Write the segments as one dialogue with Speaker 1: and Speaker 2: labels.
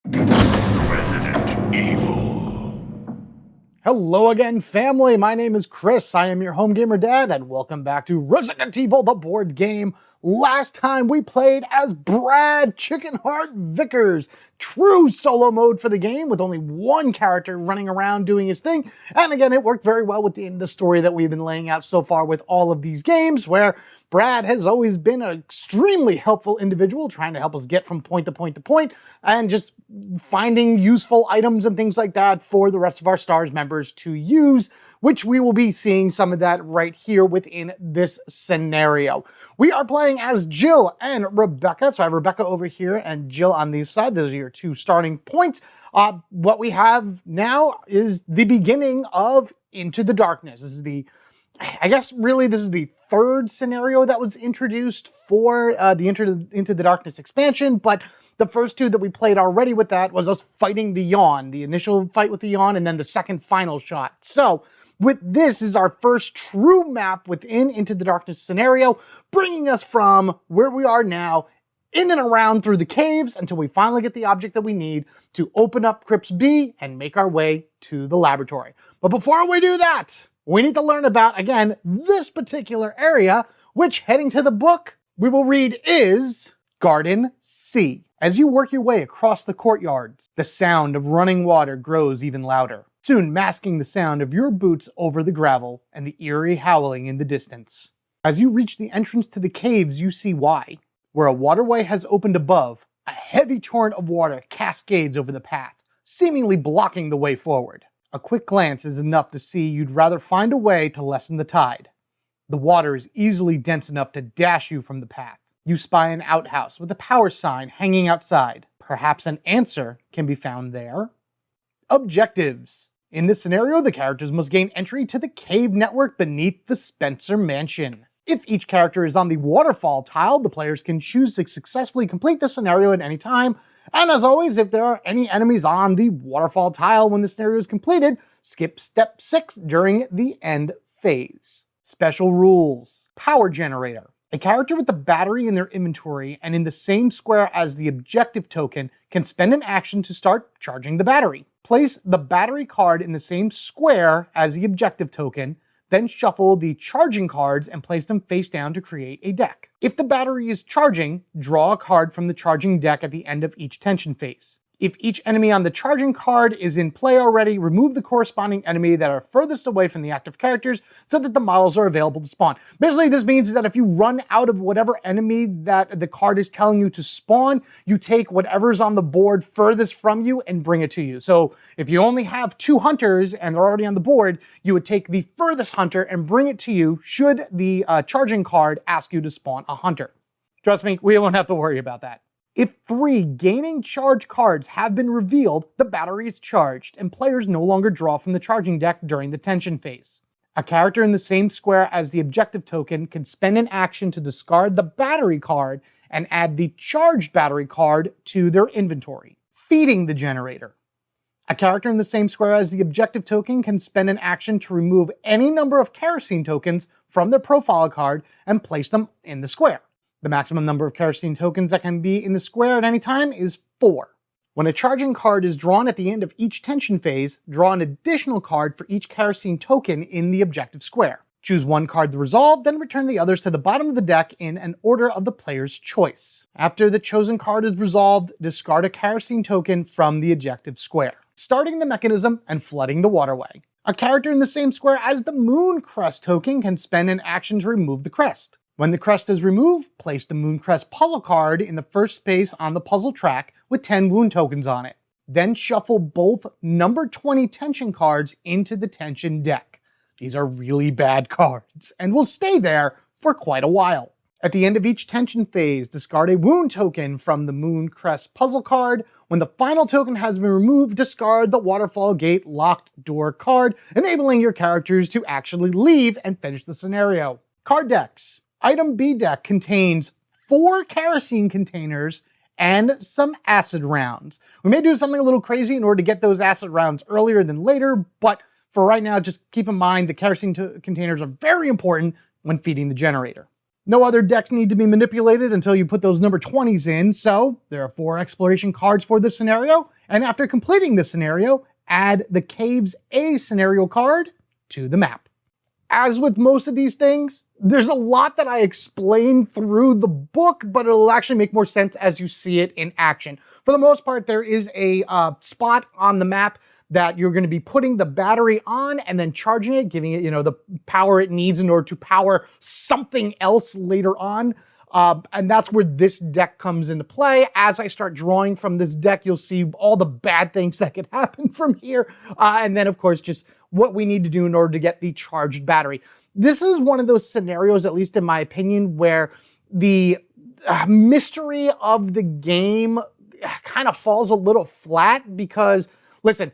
Speaker 1: Resident Evil.
Speaker 2: Hello again, family. My name is Chris. I am your home gamer dad, and welcome back to Resident Evil, the board game. Last time we played as Brad Chickenheart Vickers. True solo mode for the game with only one character running around doing his thing. And again, it worked very well within the story that we've been laying out so far with all of these games, where Brad has always been an extremely helpful individual trying to help us get from point to point to point and just finding useful items and things like that for the rest of our STARS members to use, which we will be seeing some of that right here within this scenario. We are playing as Jill and Rebecca. So I have Rebecca over here and Jill on these side. Those are your two starting points. What we have now is the beginning of Into the Darkness. This is the, I guess really this is the third scenario that was introduced for the Into the Darkness expansion, but the first two that we played already with that was us fighting the Yawn, the initial fight with the Yawn, and then the second final shot. So with this is our first true map within Into the Darkness scenario, bringing us from where we are now in and around through the caves until we finally get the object that we need to open up Crypt B and make our way to the laboratory. But before we do that, we need to learn about, again, this particular area, which, heading to the book, we will read is Garden C. As you work your way across the courtyards, the sound of running water grows even louder, soon masking the sound of your boots over the gravel and the eerie howling in the distance. As you reach the entrance to the caves, you see why. Where a waterway has opened above, a heavy torrent of water cascades over the path, seemingly blocking the way forward. A quick glance is enough to see you'd rather find a way to lessen the tide. The water is easily dense enough to dash you from the path. You spy an outhouse with a power sign hanging outside. Perhaps an answer can be found there. Objectives. In this scenario, the characters must gain entry to the cave network beneath the Spencer Mansion. If each character is on the Waterfall tile, the players can choose to successfully complete the scenario at any time. And as always, if there are any enemies on the Waterfall tile when the scenario is completed, skip step 6 during the end phase. Special rules. Power generator. A character with the battery in their inventory and in the same square as the objective token can spend an action to start charging the battery. Place the battery card in the same square as the objective token, then shuffle the charging cards and place them face down to create a deck. If the battery is charging, draw a card from the charging deck at the end of each tension phase. If each enemy on the charging card is in play already, remove the corresponding enemy that are furthest away from the active characters so that the models are available to spawn. Basically, this means that if you run out of whatever enemy that the card is telling you to spawn, you take whatever's on the board furthest from you and bring it to you. So if you only have 2 hunters and they're already on the board, you would take the furthest hunter and bring it to you should the charging card ask you to spawn a hunter. Trust me, we won't have to worry about that. If 3 gaining charge cards have been revealed, the battery is charged, and players no longer draw from the charging deck during the tension phase. A character in the same square as the objective token can spend an action to discard the battery card and add the charged battery card to their inventory. Feeding the generator. A character in the same square as the objective token can spend an action to remove any number of kerosene tokens from their profile card and place them in the square. The maximum number of kerosene tokens that can be in the square at any time is 4. When a charging card is drawn at the end of each tension phase, draw an additional card for each kerosene token in the objective square. Choose one card to resolve, then return the others to the bottom of the deck in an order of the player's choice. After the chosen card is resolved, discard a kerosene token from the objective square, starting the mechanism and flooding the waterway. A character in the same square as the Moon Crest token can spend an action to remove the crest. When the crest is removed, place the Mooncrest puzzle card in the first space on the puzzle track with 10 wound tokens on it. Then shuffle both number 20 tension cards into the tension deck. These are really bad cards and will stay there for quite a while. At the end of each tension phase, discard a wound token from the Mooncrest puzzle card. When the final token has been removed, discard the Waterfall Gate locked door card, enabling your characters to actually leave and finish the scenario. Card decks. Item B deck contains 4 kerosene containers and some acid rounds. We may do something a little crazy in order to get those acid rounds earlier than later, but for right now, just keep in mind the kerosene containers are very important when feeding the generator. No other decks need to be manipulated until you put those number 20s in, so there are 4 exploration cards for this scenario, and after completing the scenario, add the Caves A scenario card to the map. As with most of these things, there's a lot that I explain through the book, but it'll actually make more sense as you see it in action. For the most part, there is a spot on the map that you're going to be putting the battery on and then charging it, giving it, the power it needs in order to power something else later on. And that's where this deck comes into play. As I start drawing from this deck, you'll see all the bad things that could happen from here. And then, of course, just what we need to do in order to get the charged battery. This is one of those scenarios, at least in my opinion, where the mystery of the game kind of falls a little flat because, listen,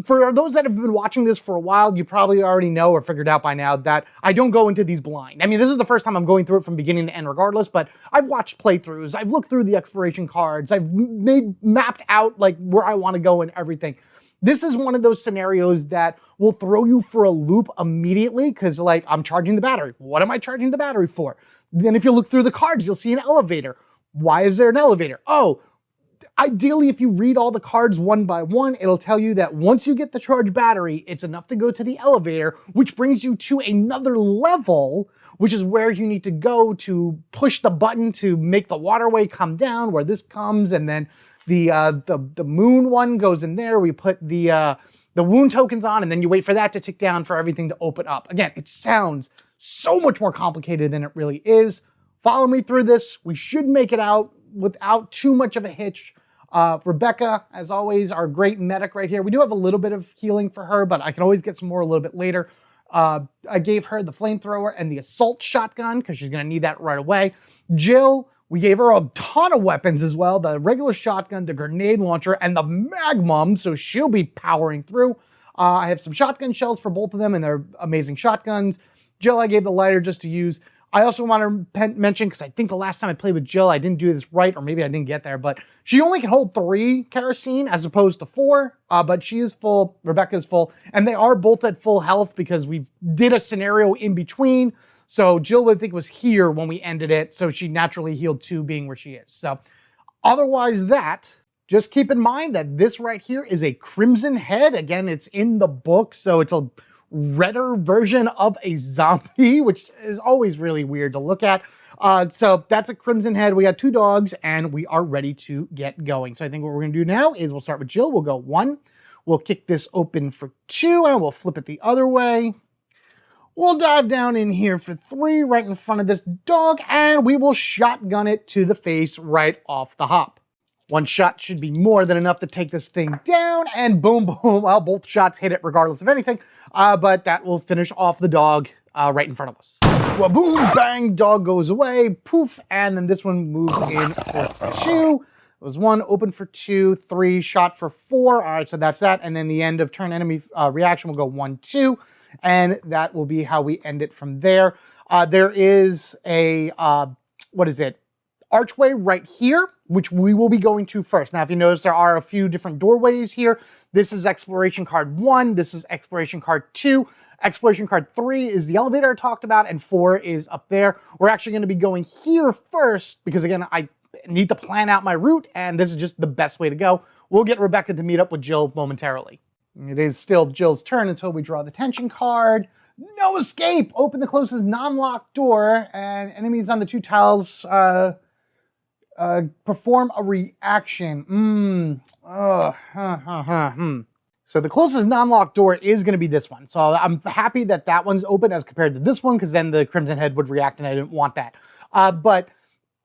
Speaker 2: for those that have been watching this for a while, you probably already know or figured out by now that I don't go into these blind. I mean, this is the first time I'm going through it from beginning to end regardless, but I've watched playthroughs, I've looked through the exploration cards, I've mapped out like where I want to go and everything. This is one of those scenarios that will throw you for a loop immediately because, like, I'm charging the battery. What am I charging the battery for? Then if you look through the cards, you'll see an elevator. Why is there an elevator? Oh, ideally, if you read all the cards one by one, it'll tell you that once you get the charged battery, it's enough to go to the elevator, which brings you to another level, which is where you need to go to push the button to make the waterway come down, where this comes, and then the moon one goes in there. We put the wound tokens on, and then you wait for that to tick down for everything to open up. Again, it sounds so much more complicated than it really is. Follow me through this. We should make it out without too much of a hitch. Rebecca, as always, our great medic right here. We do have a little bit of healing for her, but I can always get some more a little bit later. I gave her the flamethrower and the assault shotgun because she's going to need that right away. Jill, we gave her a ton of weapons as well. The regular shotgun, the grenade launcher, and the magnum, so she'll be powering through. I have some shotgun shells for both of them, and they're amazing shotguns. Jill, I gave the lighter just to use. I also want to mention, because I think the last time I played with Jill, I didn't do this right, or maybe I didn't get there, but she only can hold 3 kerosene as opposed to 4, but she is full, Rebecca is full, and they are both at full health because we did a scenario in between, so Jill would think was here when we ended it, so she naturally healed 2 being where she is. So otherwise that, just keep in mind that this right here is a Crimson Head. Again, it's in the book, so it's a redder version of a zombie, which is always really weird to look at. So that's a Crimson Head. We got 2 dogs and we are ready to get going. So I think what we're going to do now is we'll start with Jill. We'll go 1. We'll kick this open for 2 and we'll flip it the other way. We'll dive down in here for 3 right in front of this dog and we will shotgun it to the face right off the hop. 1 shot should be more than enough to take this thing down, and boom, boom. Well, both shots hit it regardless of anything, but that will finish off the dog right in front of us. Well, boom, bang, dog goes away, poof, and then this one moves in for 2. It was 1, open for 2, 3, shot for 4. All right, so that's that, and then the end of turn enemy reaction will go 1, 2, and that will be how we end it from there. There is a, archway right here, which we will be going to first. Now, if you notice, there are a few different doorways here. This is exploration card 1. This is exploration card 2. Exploration card 3 is the elevator I talked about, and 4 is up there. We're actually going to be going here first because, again, I need to plan out my route, and this is just the best way to go. We'll get Rebecca to meet up with Jill momentarily. It is still Jill's turn until we draw the tension card. No escape! Open the closest non-locked door, and enemies on the 2 tiles perform a reaction. So the closest non-locked door is going to be this one. So I'm happy that that one's open as compared to this one, because then the Crimson Head would react and I didn't want that. But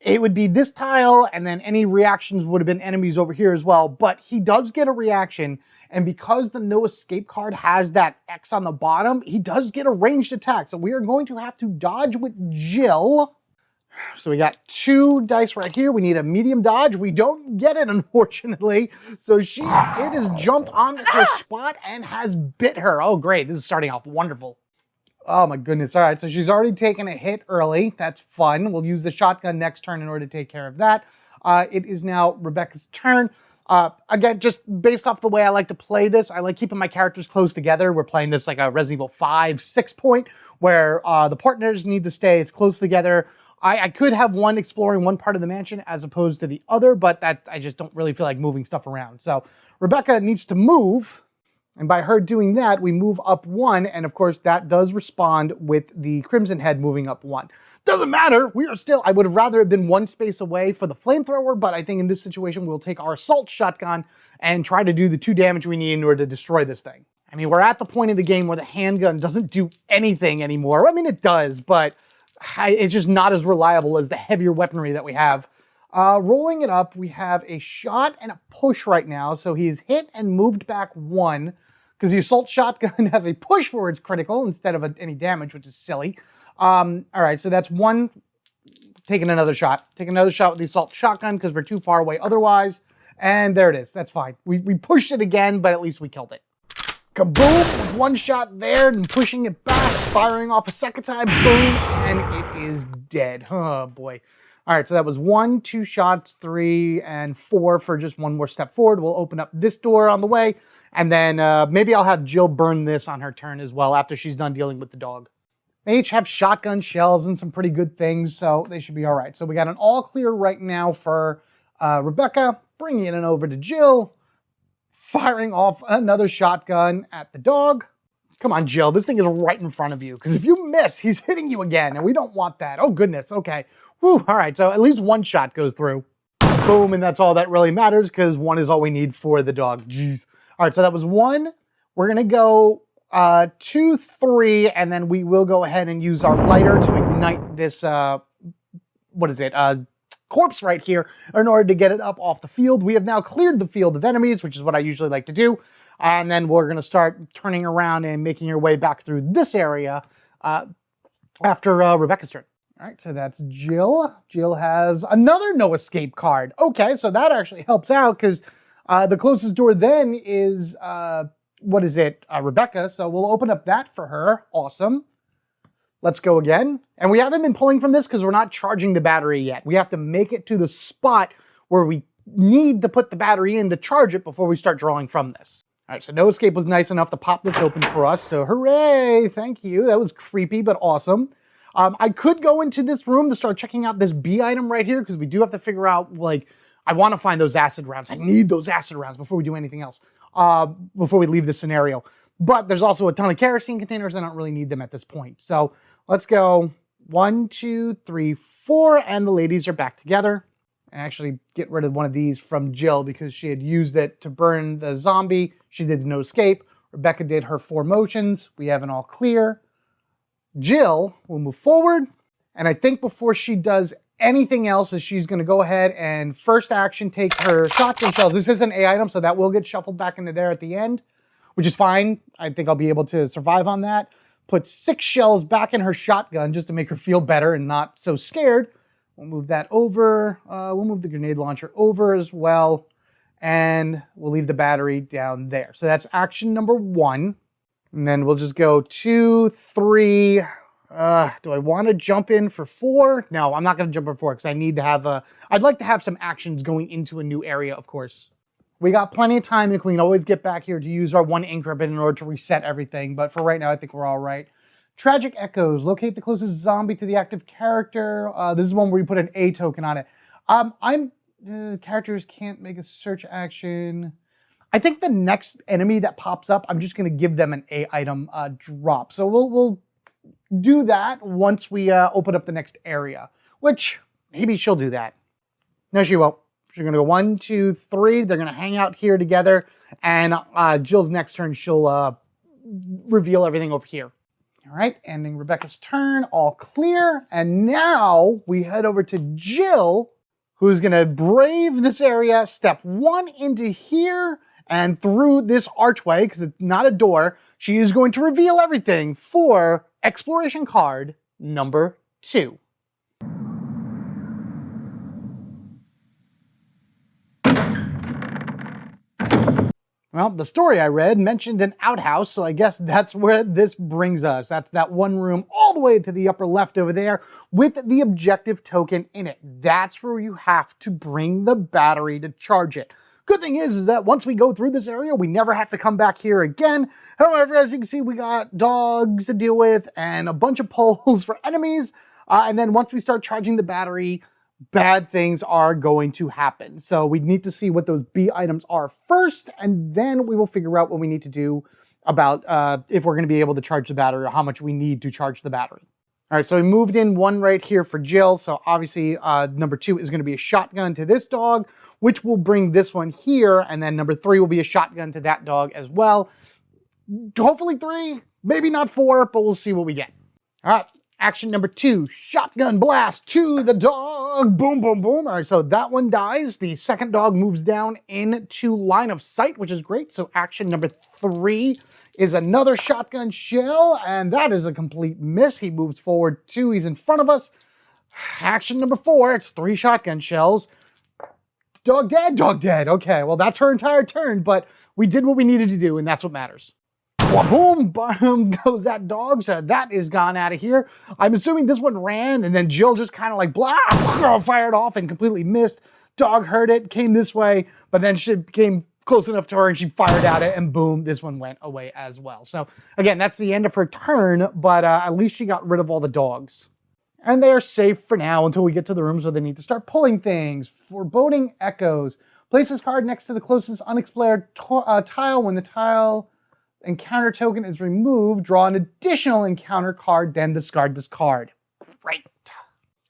Speaker 2: it would be this tile, and then any reactions would have been enemies over here as well. But he does get a reaction, and because the no escape card has that X on the bottom, he does get a ranged attack. So we are going to have to dodge with Jill. So we got 2 dice right here. We need a medium dodge. We don't get it, unfortunately. So it has jumped on her spot and has bit her. Oh, great. This is starting off wonderful. Oh, my goodness. All right, so she's already taken a hit early. That's fun. We'll use the shotgun next turn in order to take care of that. It is now Rebecca's turn. Again, just based off the way I like to play this, I like keeping my characters close together. We're playing this like a Resident Evil 5, 6 point, where the partners need to stay as close together I could have one exploring one part of the mansion as opposed to the other, but that I just don't really feel like moving stuff around. So Rebecca needs to move, and by her doing that, we move up 1, and of course that does respond with the Crimson Head moving up 1. Doesn't matter, we are still, I would have rather have been 1 space away for the flamethrower, but I think in this situation we'll take our assault shotgun and try to do the 2 damage we need in order to destroy this thing. I mean, we're at the point of the game where the handgun doesn't do anything anymore. I mean, it does, but it's just not as reliable as the heavier weaponry that we have. Rolling it up, we have a shot and a push right now. So he's hit and moved back 1 because the assault shotgun has a push for its critical instead of any damage, which is silly. All right, so that's 1. Taking another shot. Taking another shot with the assault shotgun because we're too far away otherwise. And there it is. That's fine. We pushed it again, but at least we killed it. Kaboom! With 1 shot there and pushing it back, firing off a second time, boom, and it is dead. Oh boy. All right, so that was 1, 2 shots, 3, and 4 for just 1 more step forward. We'll open up this door on the way, and then maybe I'll have Jill burn this on her turn as well after she's done dealing with the dog. They each have shotgun shells and some pretty good things, so they should be all right. So we got an all clear right now for Rebecca, bringing it over to Jill, firing off another shotgun at the dog. Come on, Jill, this thing is right in front of you, because if you miss, he's hitting you again, and we don't want that. Oh, goodness, okay. Whew, all right, so at least 1 shot goes through. Boom, and that's all that really matters, because 1 is all we need for the dog. Jeez. All right, so that was 1. We're going to go 2, 3, and then we will go ahead and use our lighter to ignite this, corpse right here in order to get it up off the field. We have now cleared the field of enemies, which is what I usually like to do. And then we're going to start turning around and making our way back through this area after Rebecca's turn. All right, so that's Jill. Jill has another no escape card. Okay, so that actually helps out because the closest door then is, Rebecca. So we'll open up that for her. Awesome. Let's go again. And we haven't been pulling from this because we're not charging the battery yet. We have to make it to the spot where we need to put the battery in to charge it before we start drawing from this. All right, so No Escape was nice enough to pop this open for us. So hooray, thank you. That was creepy, but awesome. I could go into this room to start checking out this B item right here because we do have to figure out, like, I want to find those acid rounds. I need those acid rounds before we do anything else, before we leave this scenario. But there's also a ton of kerosene containers. I don't really need them at this point. So let's go 1, 2, 3, 4, and the ladies are back together. And actually get rid of one of these from Jill because she had used it to burn the zombie. She did No Escape. Rebecca did her 4 motions. We have an all clear. Jill will move forward. And I think before she does anything else is she's going to go ahead and first action take her shotgun shells. This is an A item, so that will get shuffled back into there at the end, which is fine. I think I'll be able to survive on that. Put 6 shells back in her shotgun just to make her feel better and not so scared. We'll move that over. We'll move the grenade launcher over as well. And we'll leave the battery down there. So that's action number 1. And then we'll just go 2, 3. Do I want to jump in for 4? No, I'm not going to jump for 4 because I need to have I'd like to have some actions going into a new area, of course. We got plenty of time and we can always get back here to use our 1 increment in order to reset everything. But for right now, I think we're all right. Tragic Echoes. Locate the closest zombie to the active character. This is one where you put an A token on it. Characters can't make a search action. I think the next enemy that pops up, I'm just going to give them an A item drop. So we'll do that once we open up the next area, which maybe she'll do that. No, she won't. She's going to go 1, 2, 3. They're going to hang out here together. And Jill's next turn, she'll reveal everything over here. All right, ending Rebecca's turn, all clear. And now we head over to Jill, who's going to brave this area, step 1 into here and through this archway, because it's not a door. She is going to reveal everything for exploration card number 2. Well, the story I read mentioned an outhouse, so I guess that's where this brings us. That's that one room all the way to the upper left over there with the objective token in it. That's where you have to bring the battery to charge it. Good thing is that once we go through this area, we never have to come back here again. However, as you can see, we got dogs to deal with and a bunch of poles for enemies. And then once we start charging the battery, bad things are going to happen. So we need to see what those B items are first, and then we will figure out what we need to do about if we're going to be able to charge the battery or how much we need to charge the battery. All right, so we moved in one right here for Jill. So obviously number 2 is going to be a shotgun to this dog, which will bring this one here. And then number 3 will be a shotgun to that dog as well. Hopefully 3, maybe not 4, but we'll see what we get. All right, action number 2, shotgun blast to the dog. Boom, boom, boom. All right, so that one dies. The second dog moves down into line of sight, which is great. So action number 3 is another shotgun shell, and that is a complete miss. He moves forward 2, he's in front of us. Action number 4, it's 3 shotgun shells. Dog dead, dog dead. Okay, well, that's her entire turn, but we did what we needed to do, and that's what matters. Boom, boom goes that dog, so that is gone out of here. I'm assuming this one ran, and then Jill just kind of like, blah, fired off and completely missed. Dog heard it, came this way, but then she came close enough to her and she fired at it, and boom, this one went away as well. So again, that's the end of her turn, but at least she got rid of all the dogs. And they are safe for now until we get to the rooms where they need to start pulling things. Foreboding Echoes. Place this card next to the closest unexplored tile. When the tile encounter token is removed, draw an additional encounter card, then discard this card. Great.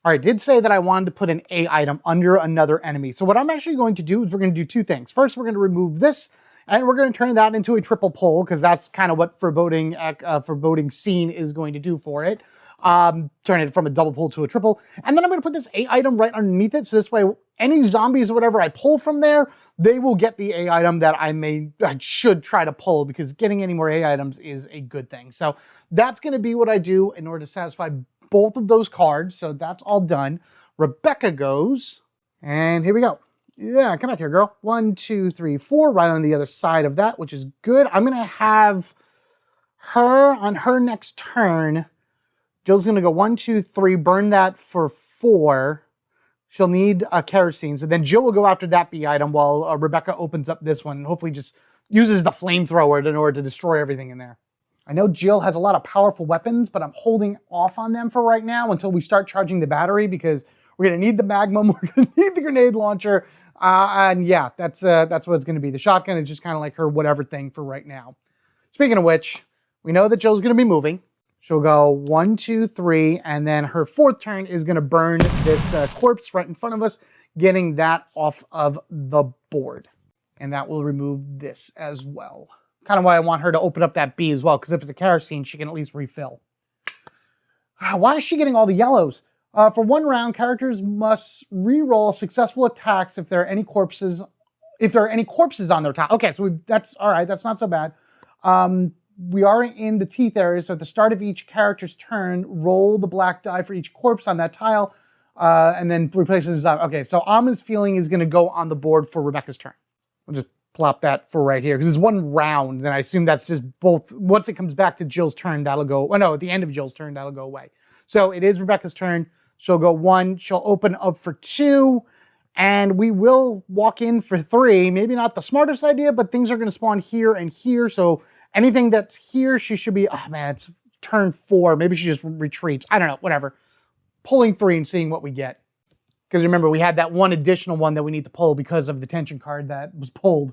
Speaker 2: All right, did say that I wanted to put an A item under another enemy. So what I'm actually going to do is we're going to do 2 things. First, we're going to remove this, and we're going to turn that into a triple pull, because that's kind of what Foreboding Scene is going to do for it. Turn it from a double pull to a triple. And then I'm going to put this A item right underneath it, so this way any zombies or whatever I pull from there, they will get the A item that I should try to pull, because getting any more A items is a good thing. So that's going to be what I do in order to satisfy both of those cards. So that's all done. Rebecca goes, and here we go. Yeah, come back here, girl. 1, 2, 3, 4, right on the other side of that, which is good. I'm going to have her on her next turn. Jill's going to go 1, 2, 3, burn that for 4. She'll need a kerosene. So then Jill will go after that B item while Rebecca opens up this one and hopefully just uses the flamethrower in order to destroy everything in there. I know Jill has a lot of powerful weapons, but I'm holding off on them for right now until we start charging the battery, because we're going to need the Magnum, we're going to need the grenade launcher, and yeah, that's what it's going to be. The shotgun is just kind of like her whatever thing for right now. Speaking of which, we know that Jill's going to be moving. She'll go 1, 2, 3, and then her 4th turn is going to burn this corpse right in front of us, getting that off of the board. And that will remove this as well. Kind of why I want her to open up that B as well, because if it's a kerosene, she can at least refill. Why is she getting all the yellows? For 1 round, characters must re-roll successful attacks if there are any corpses on their tile. Okay, so that's all right. That's not so bad. We are in the teeth area, so at the start of each character's turn, roll the black die for each corpse on that tile, and then replace it as okay. So Almond's feeling is going to go on the board for Rebecca's turn. We'll just plop that for right here, because it's 1 round, and I assume that's just both. Once it comes back to Jill's turn, that'll go. Oh no, at the end of Jill's turn, that'll go away. So it is Rebecca's turn. She'll go 1. She'll open up for 2, and we will walk in for 3. Maybe not the smartest idea, but things are going to spawn here and here. So anything that's here, she should be. Oh man, it's turn 4. Maybe she just retreats. I don't know. Whatever. Pulling 3 and seeing what we get. Because remember, we had that 1 additional one that we need to pull because of the tension card that was pulled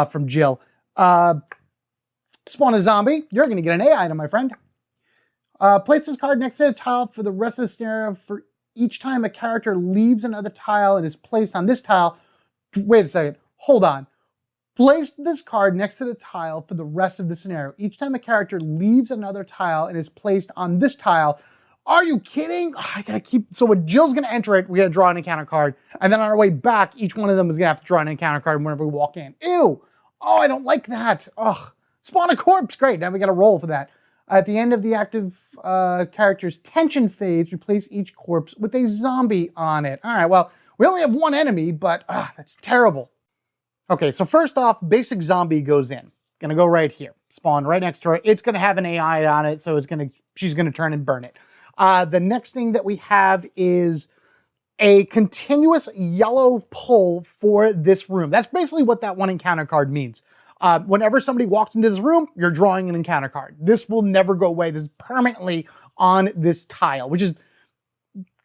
Speaker 2: from Jill. Spawn a zombie. You're going to get an A item, my friend. Place this card next to a tile for the rest of the scenario. For each time a character leaves another tile and is placed on this tile. Wait a second. Hold on. Place this card next to the tile for the rest of the scenario. Each time a character leaves another tile and is placed on this tile. Are you kidding? Oh, I gotta keep. So when Jill's gonna enter it, we gotta draw an encounter card. And then on our way back, each one of them is gonna have to draw an encounter card whenever we walk in. Ew. Oh, I don't like that. Ugh. Spawn a corpse. Great. Now we gotta roll for that. At the end of the active character's tension phase, replace each corpse with a zombie on it. All right, well, we only have 1 enemy, but that's terrible. Okay, so first off, basic zombie goes in. Gonna go right here. Spawn right next to her. It's gonna have an AI on it, so she's gonna turn and burn it. The next thing that we have is a continuous yellow pull for this room. That's basically what that 1 encounter card means. Whenever somebody walks into this room, you're drawing an encounter card. This will never go away. This is permanently on this tile, which is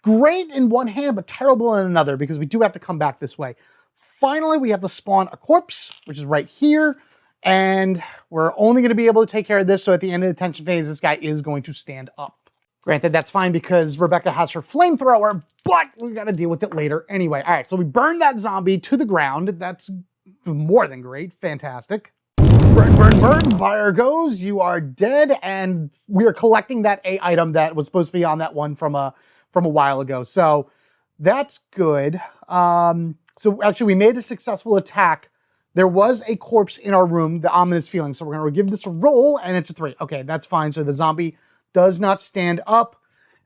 Speaker 2: great in one hand, but terrible in another, because we do have to come back this way. Finally, we have to spawn a corpse, which is right here. And we're only going to be able to take care of this. So at the end of the tension phase, this guy is going to stand up. Granted, that's fine because Rebecca has her flamethrower, but we got to deal with it later anyway. All right, so we burn that zombie to the ground. That's more than great. Fantastic. Burn, burn, burn. Fire goes. You are dead. And we are collecting that A item that was supposed to be on that one from a while ago. So that's good. So actually, we made a successful attack. There was a corpse in our room, the ominous feeling. So we're going to give this a roll, and it's a 3. Okay, that's fine. So the zombie does not stand up.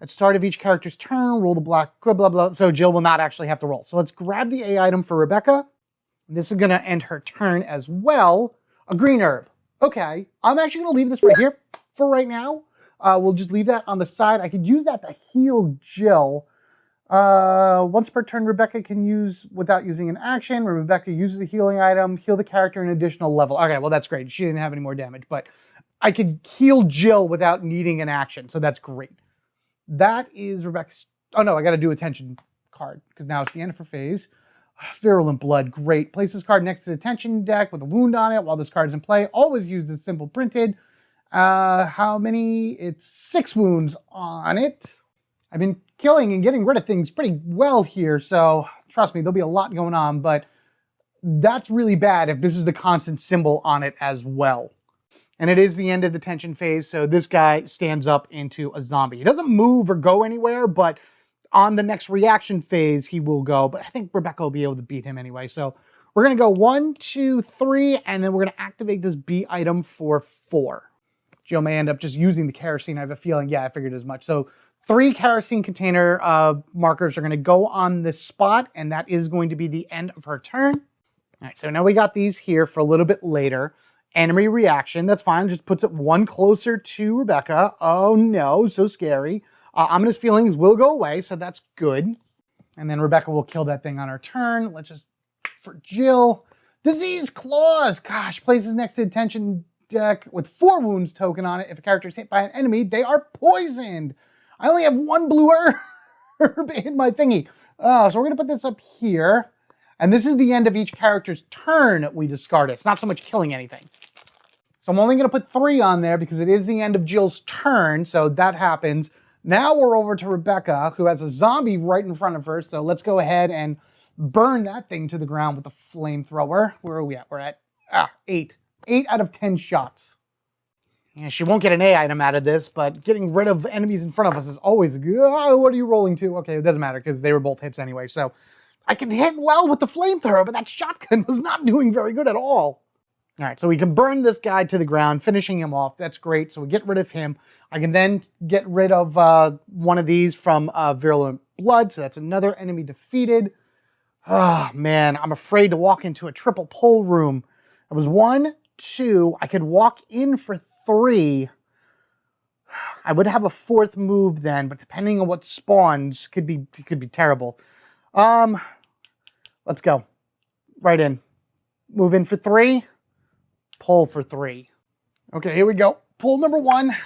Speaker 2: At the start of each character's turn, roll the black, blah, blah, blah. So Jill will not actually have to roll. So let's grab the A item for Rebecca. This is going to end her turn as well. A green herb. Okay, I'm actually going to leave this right here for right now. We'll just leave that on the side. I could use that to heal Jill. Once per turn, Rebecca can use without using an action. When Rebecca uses a healing item, heal the character an additional level. Okay, well, that's great. She didn't have any more damage, but I could heal Jill without needing an action, so that's great. That is Rebecca's... Oh, no, I got to do a tension card, because now it's the end of her phase. Virulent Blood, great. Place this card next to the tension deck with a wound on it while this card is in play. Always use this simple printed. How many? It's 6 wounds on it. I've been killing and getting rid of things pretty well here, so trust me, there'll be a lot going on, but that's really bad if this is the constant symbol on it as well. And it is the end of the tension phase, so this guy stands up into a zombie. He doesn't move or go anywhere, but on the next reaction phase, he will go. But I think Rebecca will be able to beat him anyway. So we're going to go 1, 2, 3, and then we're going to activate this B item for 4. Jill may end up just using the kerosene. I have a feeling, yeah, I figured as much. So 3 kerosene container markers are going to go on this spot, and that is going to be the end of her turn. All right, so now we got these here for a little bit later. Enemy reaction, that's fine. Just puts it 1 closer to Rebecca. Oh no, so scary. Ominous feelings will go away, so that's good. And then Rebecca will kill that thing on her turn. Let's just, for Jill, Disease Claws. Gosh, places next to the tension deck with 4 wounds token on it. If a character is hit by an enemy, they are poisoned. I only have 1 blue herb in my thingy. So we're going to put this up here. And this is the end of each character's turn we discard it. It's not so much killing anything. So I'm only going to put 3 on there because it is the end of Jill's turn. So that happens. Now we're over to Rebecca, who has a zombie right in front of her. So let's go ahead and burn that thing to the ground with the flamethrower. Where are we at? We're at 8. 8 out of 10 shots. Yeah, she won't get an A item out of this, but getting rid of enemies in front of us is always good. Oh, what are you rolling to? Okay, it doesn't matter because they were both hits anyway. So I can hit well with the flamethrower, but that shotgun was not doing very good at all. All right, so we can burn this guy to the ground, finishing him off. That's great. So we get rid of him. I can then get rid of one of these from Virulent Blood. So that's another enemy defeated. Oh, man, I'm afraid to walk into a triple pull room. It was 1, 2. I could walk in for 3. I would have a 4th move then, but depending on what spawns, it could be terrible. Let's go. Right in. Move in for 3. Pull for 3. Okay, here we go. Pull number 1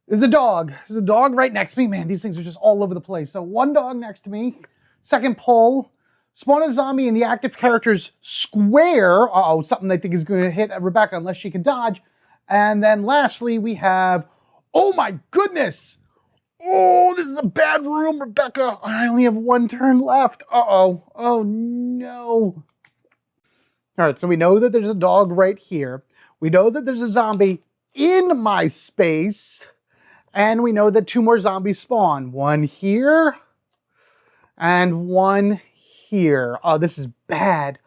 Speaker 2: is a dog. There's a dog right next to me. Man, these things are just all over the place. So 1 dog next to me. Second pull. Spawn a zombie in the active character's square. Uh-oh, something I think is going to hit Rebecca unless she can dodge. And then lastly, we have, oh my goodness. Oh, this is a bad room, Rebecca. I only have 1 turn left. Uh-oh. Oh, no. All right, so we know that there's a dog right here. We know that there's a zombie in my space. And we know that 2 more zombies spawn. 1 here and 1 here. Oh, this is bad.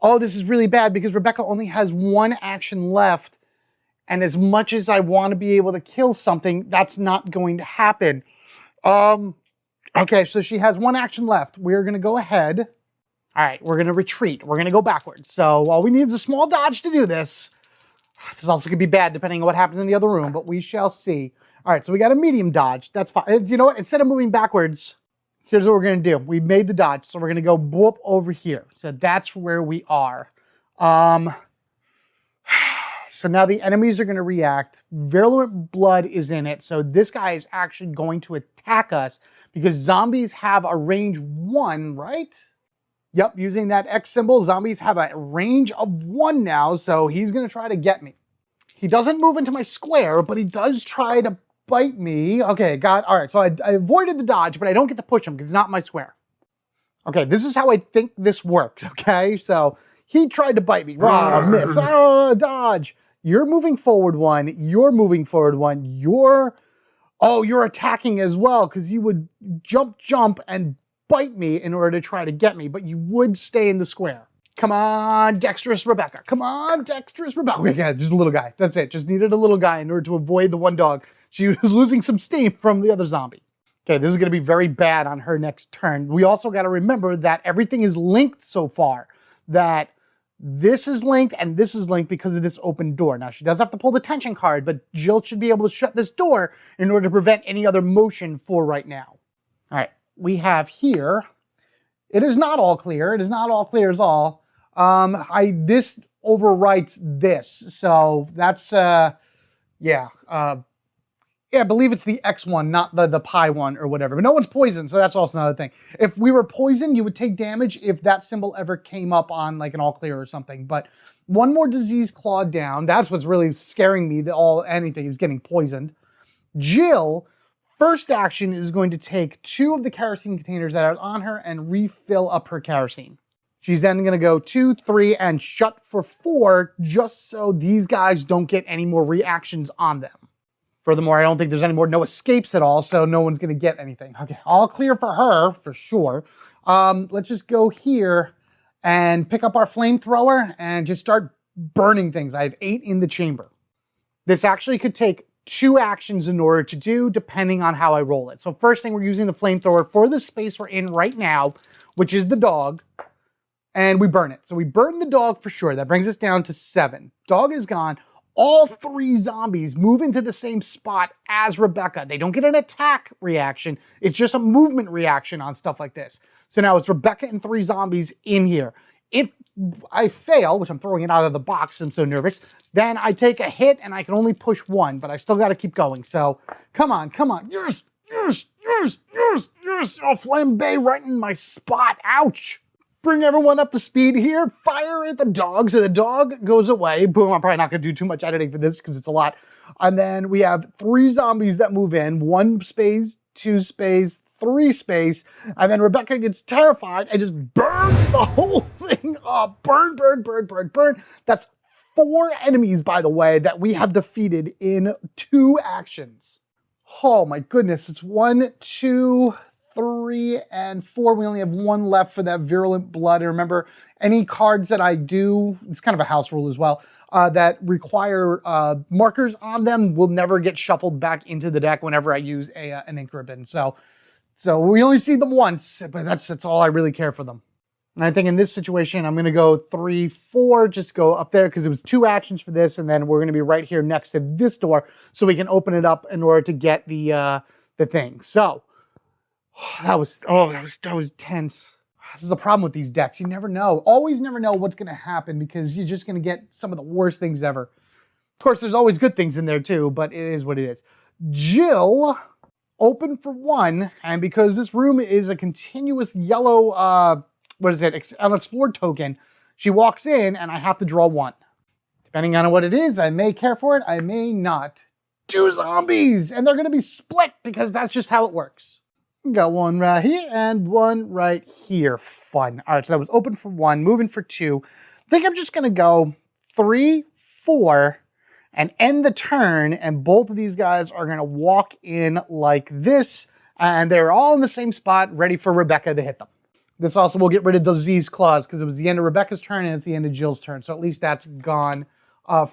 Speaker 2: Oh, this is really bad because Rebecca only has 1 action left. And as much as I want to be able to kill something, that's not going to happen. Okay, so she has 1 action left. We're going to go ahead. All right, we're going to retreat. We're going to go backwards. So all we need is a small dodge to do this. This is also going to be bad depending on what happens in the other room, but we shall see. All right, so we got a medium dodge. That's fine. You know what? Instead of moving backwards, here's what we're going to do. We made the dodge, so we're going to go whoop over here. So that's where we are. So now the enemies are going to react. Virulent Blood is in it, so this guy is actually going to attack us because zombies have a range 1, right? Yep, using that X symbol, zombies have a range of 1 now, so he's going to try to get me. He doesn't move into my square, but he does try to bite me. Okay, all right, so I avoided the dodge, but I don't get to push him because it's not my square. Okay, this is how I think this works, okay? So he tried to bite me. Raw, miss. Oh, dodge. You're moving forward 1. You're moving forward 1. You're attacking as well because you would jump, and bite me in order to try to get me, but you would stay in the square. Come on, dexterous Rebecca. Come on, dexterous Rebecca. Okay, yeah, just a little guy. That's it. Just needed a little guy in order to avoid the one dog. She was losing some steam from the other zombie. Okay, this is going to be very bad on her next turn. We also got to remember that everything is linked so far. That this is linked and this is linked because of this open door. Now, she does have to pull the tension card, but Jill should be able to shut this door in order to prevent any other motion for right now. All right, we have here, it is not all clear. It is not all clear as all. This overwrites this. So that's, I believe it's the X one, not the pi one or whatever. But no one's poisoned, so that's also another thing. If we were poisoned, you would take damage if that symbol ever came up on like an all clear or something. But one more disease claw down. That's what's really scaring me. Anything is getting poisoned. Jill, first action is going to take 2 of the kerosene containers that are on her and refill up her kerosene. She's then going to go 2, 3, and shut for 4, just so these guys don't get any more reactions on them. Furthermore, I don't think there's no escapes at all, so no one's going to get anything. Okay, all clear for her, for sure. Let's just go here and pick up our flamethrower and just start burning things. I have 8 in the chamber. This actually could take 2 actions in order to do, depending on how I roll it. So first thing, we're using the flamethrower for the space we're in right now, which is the dog, and we burn it. So we burn the dog for sure. That brings us down to 7. Dog is gone. All 3 zombies move into the same spot as Rebecca. They don't get an attack reaction. It's just a movement reaction on stuff like this. So now it's Rebecca and 3 zombies in here. If I fail, which I'm throwing it out of the box, I'm so nervous, then I take a hit and I can only push 1, but I still got to keep going. So come on. Yes. Oh, flambe right in my spot. Ouch. Bring everyone up to speed here. Fire at the dog. So the dog goes away. Boom. I'm probably not going to do too much editing for this because it's a lot. And then we have 3 zombies that move in. 1 space, 2 space, 3 space. And then Rebecca gets terrified and just burns the whole thing up. Burn. That's 4 enemies, by the way, that we have defeated in 2 actions. Oh my goodness. It's 1, 2, 3, and 4. We only have 1 left for that virulent blood. And remember, any cards that I do, it's kind of a house rule as well, that require markers on them will never get shuffled back into the deck whenever I use an ink ribbon. So we only see them once, but that's all I really care for them. And I think in this situation, I'm going to go 3, 4, just go up there because it was 2 actions for this. And then we're going to be right here next to this door so we can open it up in order to get the thing. So that was tense. This is the problem with these decks. You never know. Always never know what's going to happen because you're just going to get some of the worst things ever. Of course, there's always good things in there too, but it is what it is. Jill, open for 1, and because this room is a continuous yellow, unexplored token, she walks in and I have to draw 1. Depending on what it is, I may care for it, I may not. 2 zombies, and they're going to be split because that's just how it works. Got 1 right here and 1 right here. Fun. All right, so that was open for 1, moving for 2. I think I'm just going to go 3, 4, and end the turn, and both of these guys are going to walk in like this, and they're all in the same spot, ready for Rebecca to hit them. This also will get rid of the disease clause, because it was the end of Rebecca's turn, and it's the end of Jill's turn, so at least that's gone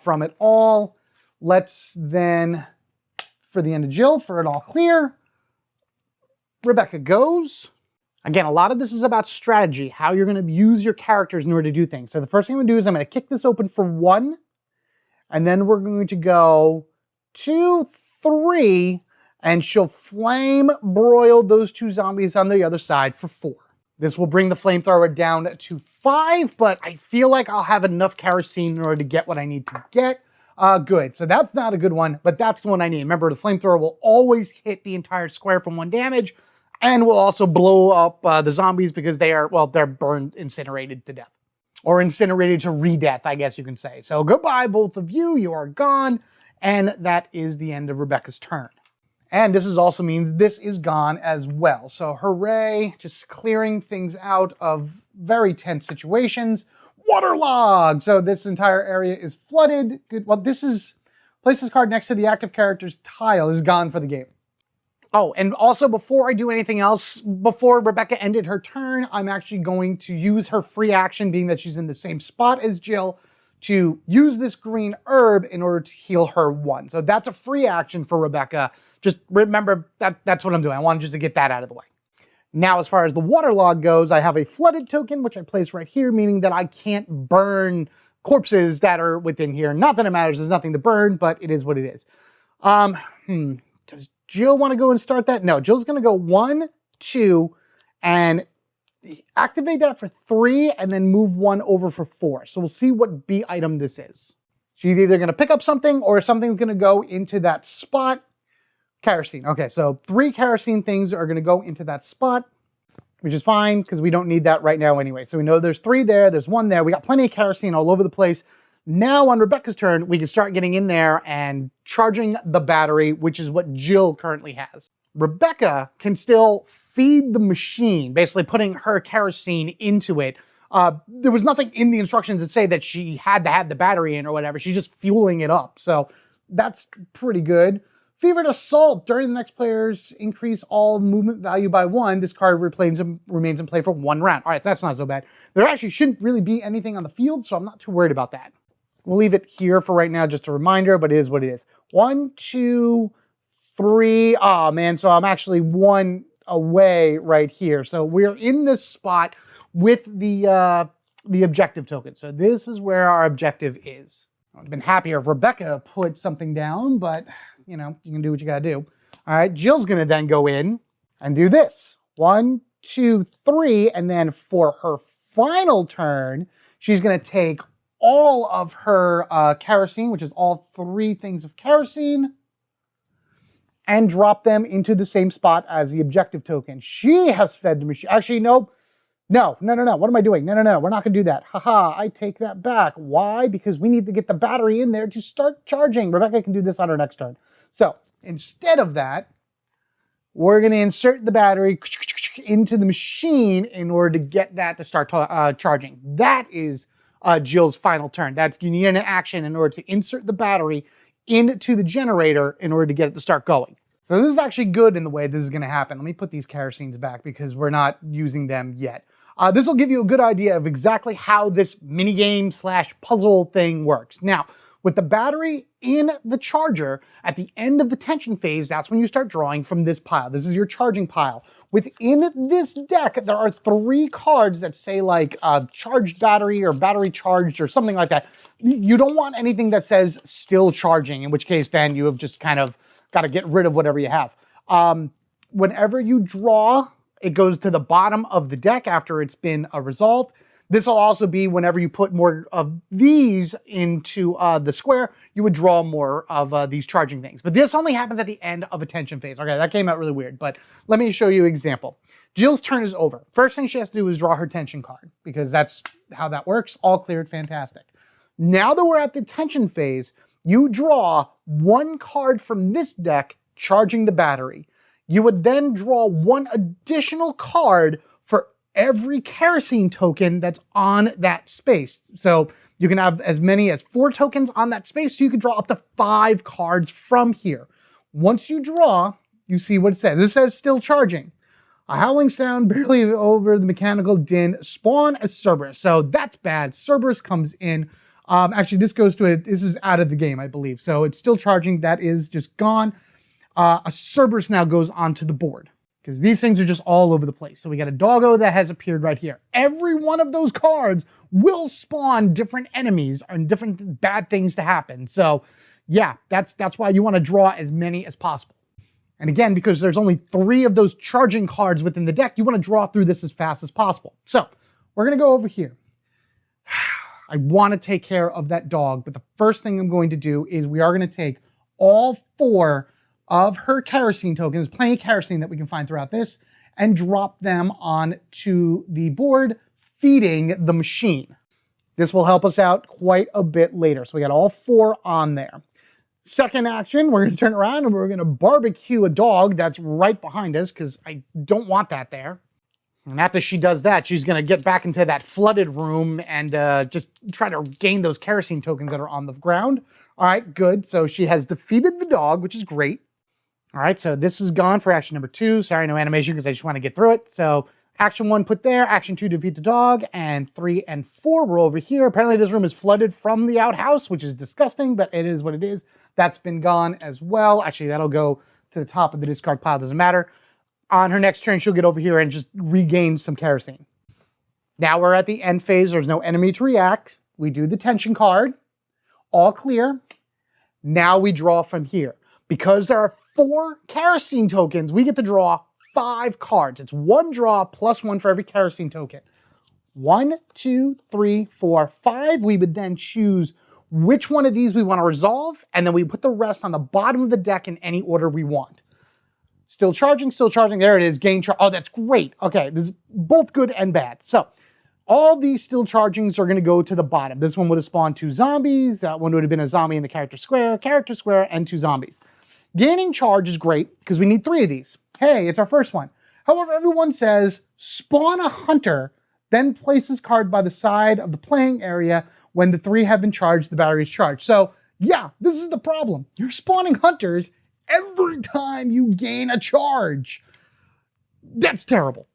Speaker 2: from it all. Let's then, for the end of Jill, for it all clear, Rebecca goes. Again, a lot of this is about strategy, how you're going to use your characters in order to do things. So the first thing I'm going to do is I'm going to kick this open for 1, and then we're going to go 2, 3, and she'll flame broil those 2 zombies on the other side for 4. This will bring the flamethrower down to 5, but I feel like I'll have enough kerosene in order to get what I need to get. Good. So that's not a good one, but that's the one I need. Remember, the flamethrower will always hit the entire square from 1 damage. And we'll also blow up the zombies because they are, well, they're burned, incinerated to death. Or incinerated to re-death, I guess you can say. So goodbye, both of you. You are gone. And that is the end of Rebecca's turn. And this also means this is gone as well. So hooray, just clearing things out of very tense situations. Waterlogged. So this entire area is flooded. Good. Well, this is, place this card next to the active character's tile is gone for the game. Oh, and also before I do anything else, before Rebecca ended her turn, I'm actually going to use her free action, being that she's in the same spot as Jill, to use this green herb in order to heal her 1. So that's a free action for Rebecca. Just remember that's what I'm doing. I wanted just to get that out of the way. Now, as far as the waterlog goes, I have a flooded token, which I place right here, meaning that I can't burn corpses that are within here. Not that it matters, there's nothing to burn, but it is what it is. Does Jill want to go and start that? No, Jill's going to go 1, 2, and activate that for 3, and then move 1 over for 4. So we'll see what B item this is. She's either going to pick up something, or something's going to go into that spot. Kerosene. Okay, so 3 kerosene things are going to go into that spot, which is fine, because we don't need that right now anyway. So we know there's 3 there, there's 1 there. We got plenty of kerosene all over the place. Now on Rebecca's turn, we can start getting in there and charging the battery, which is what Jill currently has. Rebecca can still feed the machine, basically putting her kerosene into it. There was nothing in the instructions that say that she had to have the battery in or whatever. She's just fueling it up. So that's pretty good. Fevered Assault. During the next player's increase all movement value by 1, this card remains in play for 1 round. All right, that's not so bad. There actually shouldn't really be anything on the field, so I'm not too worried about that. We'll leave it here for right now, just a reminder, but it is what it is. 1, 2, 3. Oh, man, so I'm actually 1 away right here. So we're in this spot with the objective token. So this is where our objective is. I would have been happier if Rebecca put something down, but, you know, you can do what you got to do. All right, Jill's going to then go in and do this. 1, 2, 3, and then for her final turn, she's going to take all of her kerosene, which is all 3 things of kerosene, and drop them into the same spot as the objective token. She has fed the machine. Actually, no. What am I doing? No. We're not going to do that. Haha, I take that back. Why? Because we need to get the battery in there to start charging. Rebecca can do this on her next turn. So instead of that, we're going to insert the battery into the machine in order to get that to start charging. That is Jill's final turn. You need an action in order to insert the battery into the generator in order to get it to start going. So this is actually good in the way this is going to happen. Let me put these kerosenes back because we're not using them yet. This will give you a good idea of exactly how this minigame / puzzle thing works. Now, with the battery in the charger, at the end of the tension phase, that's when you start drawing from this pile. This is your charging pile. Within this deck, there are 3 cards that say like charged battery or battery charged or something like that. You don't want anything that says still charging, in which case then you have just kind of got to get rid of whatever you have. Whenever you draw, it goes to the bottom of the deck after it's been resolved. This will also be whenever you put more of these into the square, you would draw more of these charging things. But this only happens at the end of a tension phase. Okay, that came out really weird, but let me show you an example. Jill's turn is over. First thing she has to do is draw her tension card because that's how that works. All cleared, fantastic. Now that we're at the tension phase, you draw 1 card from this deck charging the battery. You would then draw 1 additional card for every kerosene token that's on that space. So you can have as many as 4 tokens on that space, so you can draw up to 5 cards from here. Once you draw, you see what it says. This says still charging. A howling sound barely over the mechanical din. Spawn a Cerberus. So that's bad. Cerberus comes in. Actually, this goes to it. This is out of the game, I believe. So it's still charging. That is just gone. A Cerberus now goes onto the board because these things are just all over the place. So we got a doggo that has appeared right here. Every one of those cards will spawn different enemies and different bad things to happen. So yeah, that's why you want to draw as many as possible. And again, because there's only 3 of those charging cards within the deck, you want to draw through this as fast as possible. So we're going to go over here. I want to take care of that dog, but the first thing I'm going to do is we are going to take all 4 of her kerosene tokens, plenty of kerosene that we can find throughout this, and drop them onto the board, feeding the machine. This will help us out quite a bit later. So we got all 4 on there. Second action, we're going to turn around and we're going to barbecue a dog that's right behind us because I don't want that there. And after she does that, she's going to get back into that flooded room and just try to gain those kerosene tokens that are on the ground. All right, good. So she has defeated the dog, which is great. All right, so this is gone for action number 2. Sorry, no animation because I just want to get through it. So action 1 put there, action 2 defeat the dog, and 3 and 4 were over here. Apparently this room is flooded from the outhouse, which is disgusting, but it is what it is. That's been gone as well. Actually, that'll go to the top of the discard pile, doesn't matter. On her next turn, she'll get over here and just regain some kerosene. Now we're at the end phase. There's no enemy to react. We do the tension card. All clear. Now we draw from here. Because there are 4 kerosene tokens, we get to draw 5 cards. It's 1 draw plus 1 for every kerosene token. 1, 2, 3, 4, 5. We would then choose which one of these we want to resolve, and then we put the rest on the bottom of the deck in any order we want. Still charging, still charging. There it is, gain charge. Oh, that's great. Okay, this is both good and bad. So all these still chargings are going to go to the bottom. This one would have spawned 2 zombies. That one would have been a zombie in the character square, and 2 zombies. Gaining charge is great because we need 3 of these. Hey, it's our first one. However, everyone says spawn a hunter, then place his card by the side of the playing area. When the 3 have been charged, the battery is charged. So yeah, this is the problem. You're spawning hunters every time you gain a charge. That's terrible.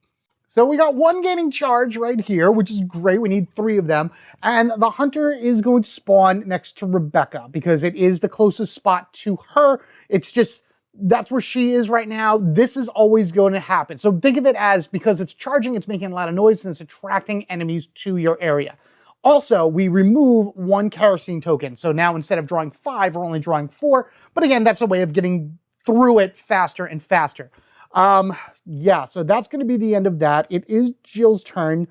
Speaker 2: So we got 1 gaining charge right here, which is great. We need 3 of them. And the hunter is going to spawn next to Rebecca because it is the closest spot to her. It's just, that's where she is right now. This is always going to happen. So think of it as, because it's charging, it's making a lot of noise and it's attracting enemies to your area. Also, we remove 1 kerosene token. So now instead of drawing 5, we're only drawing 4. But again, that's a way of getting through it faster and faster. Yeah, so that's going to be the end of that. It is Jill's turn.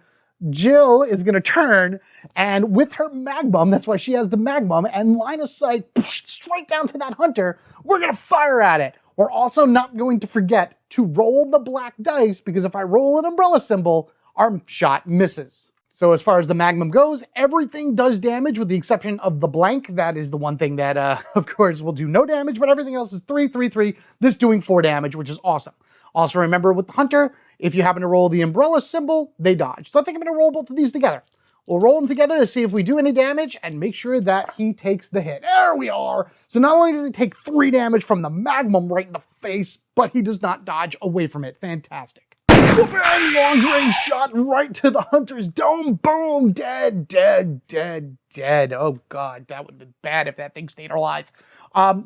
Speaker 2: Jill is going to turn, and with her magnum, that's why she has the magnum, and line of sight straight down to that hunter, we're going to fire at it. We're also not going to forget to roll the black dice, because if I roll an umbrella symbol, our shot misses. So as far as the magnum goes, everything does damage with the exception of the blank. That is the one thing that, of course, will do no damage, but everything else is 3, 3, 3. This doing 4 damage, which is awesome. Also remember with the hunter, if you happen to roll the umbrella symbol, they dodge. So I think I'm going to roll both of these together. We'll roll them together to see if we do any damage and make sure that he takes the hit. There we are. So not only does he take 3 damage from the magnum right in the face, but he does not dodge away from it. Fantastic. Bang, long range shot right to the hunter's dome. Boom, dead, dead, dead, dead. Oh God, that would have been bad if that thing stayed alive.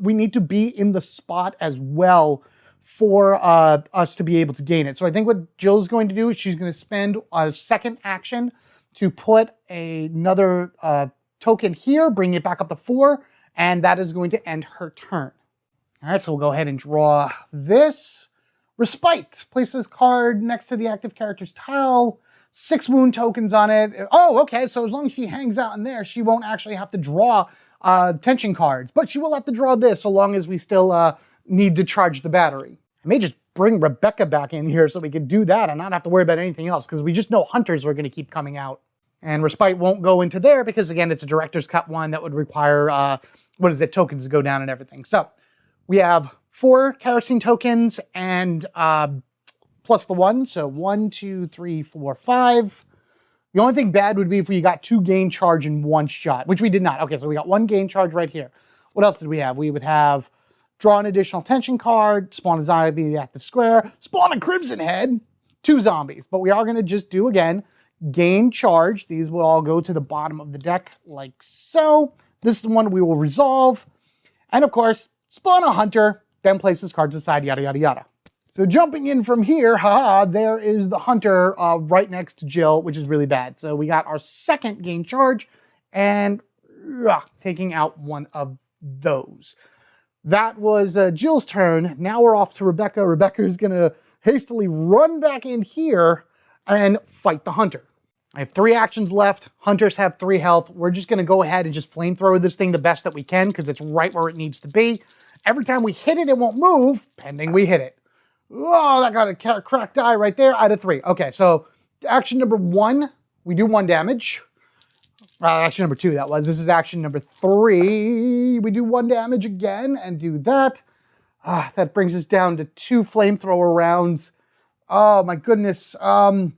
Speaker 2: We need to be in the spot as well for us to be able to gain it. So I think what Jill's going to do is she's going to spend a second action to put another token here, bring it back up to 4, and that is going to end her turn. All right, so we'll go ahead and draw this. Respite. Place this card next to the active character's tile. 6 wound tokens on it. Oh, okay, so as long as she hangs out in there, she won't actually have to draw tension cards, but she will have to draw this so long as we still need to charge the battery. I may just bring Rebecca back in here so we can do that and not have to worry about anything else, because we just know hunters are going to keep coming out. And Respite won't go into there because, again, it's a director's cut one that would require, tokens to go down and everything. So we have 4 kerosene tokens and plus the 1. So 1, 2, 3, 4, 5. The only thing bad would be if we got 2 gain charge in 1 shot, which we did not. Okay, so we got 1 gain charge right here. What else did we have? We would have draw an additional tension card, spawn a zombie in the active square, spawn a crimson head, 2 zombies. But we are going to just do, again, gain charge. These will all go to the bottom of the deck like so. This is the one we will resolve. And of course, spawn a hunter, then place his cards aside, yada, yada, yada. So jumping in from here, there is the hunter right next to Jill, which is really bad. So we got our second gain charge and taking out one of those. That was Jill's turn. Now we're off to Rebecca. Rebecca is going to hastily run back in here and fight the hunter. I have 3 actions left. Hunters have 3 health. We're just going to go ahead and just flamethrower this thing the best that we can because it's right where it needs to be. Every time we hit it, it won't move, pending we hit it. Oh, that got a cracked die right there out of 3. Okay, so action number 1, we do 1 damage. Action number 2, that was. This is action number 3. We do 1 damage again and do that. That brings us down to 2 flamethrower rounds. Oh my goodness. We're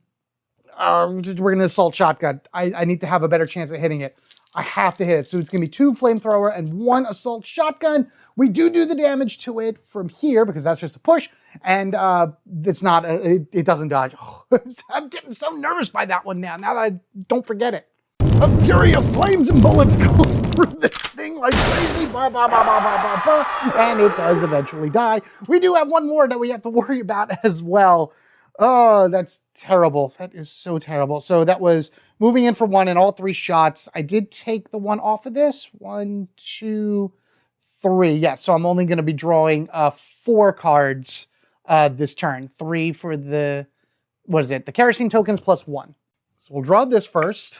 Speaker 2: gonna assault shotgun. I need to have a better chance at hitting it. I have to hit it. So it's gonna be 2 flamethrower and 1 assault shotgun. We do the damage to it from here because that's just a push, and it's not. It doesn't dodge. Oh, I'm getting so nervous by that one now. Now that I don't forget it. A fury of flames and bullets go through this thing like crazy, bah, bah, bah, bah, bah, bah, bah, and it does eventually die. We do have 1 more that we have to worry about as well. Oh, that's terrible. That is so terrible. So that was moving in for 1 in all 3 shots. I did take the 1 off of this. 1, 2, 3. Yes, so I'm only going to be drawing 4 cards this turn. 3 for the, the kerosene tokens plus 1. So we'll draw this first.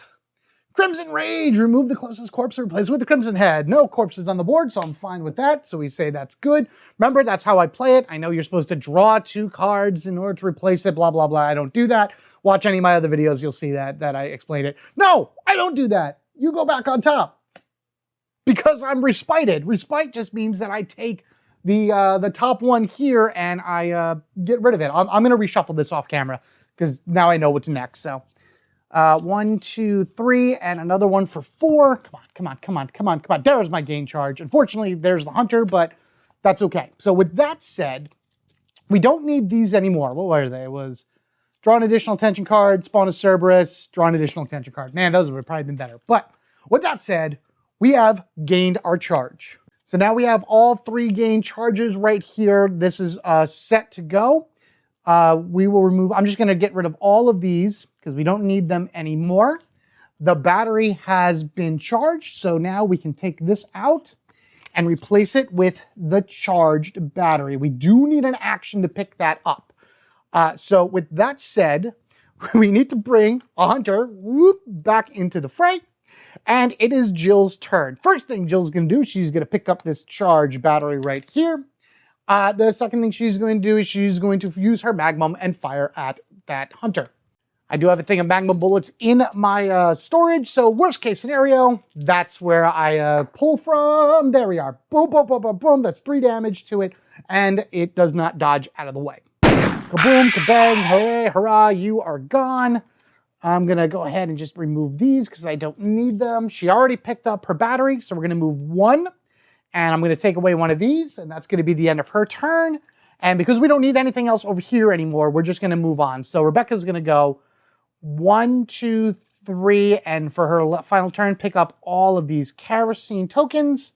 Speaker 2: Crimson Rage, remove the closest corpse and replace it with the Crimson Head. No corpses on the board, so I'm fine with that. So we say that's good. Remember, that's how I play it. I know you're supposed to draw 2 cards in order to replace it, blah, blah, blah. I don't do that. Watch any of my other videos, you'll see that I explain it. No, I don't do that. You go back on top. Because I'm respited. Respite just means that I take the top one here and I get rid of it. I'm going to reshuffle this off camera because now I know what's next, so... 1, 2, 3, and another one for 4. Come on. There's my gain charge. Unfortunately, there's the hunter, but that's okay. So with that said, we don't need these anymore. What were they? It was draw an additional attention card, spawn a Cerberus, draw an additional attention card. Man, those would have probably been better. But with that said, we have gained our charge. So now we have all 3 gain charges right here. This is set to go. We will remove, I'm just going to get rid of all of these because we don't need them anymore. The battery has been charged, so now we can take this out and replace it with the charged battery. We do need an action to pick that up. So with that said, we need to bring a hunter back into the fray, and it is Jill's turn. First thing Jill's going to do, she's going to pick up this charged battery right here. The second thing she's going to do is she's going to use her magnum and fire at that hunter. I do have a thing of magnum bullets in my storage, so worst case scenario, that's where I pull from. There we are. Boom, boom, boom, boom, boom. That's 3 damage to it, and it does not dodge out of the way. Kaboom, kabang, hooray, hurrah, you are gone. I'm going to go ahead and just remove these because I don't need them. She already picked up her battery, so we're going to move 1. And I'm going to take away 1 of these, and that's going to be the end of her turn. And because we don't need anything else over here anymore, we're just going to move on. So Rebecca's going to go 1, 2, 3, and for her final turn, pick up all of these kerosene tokens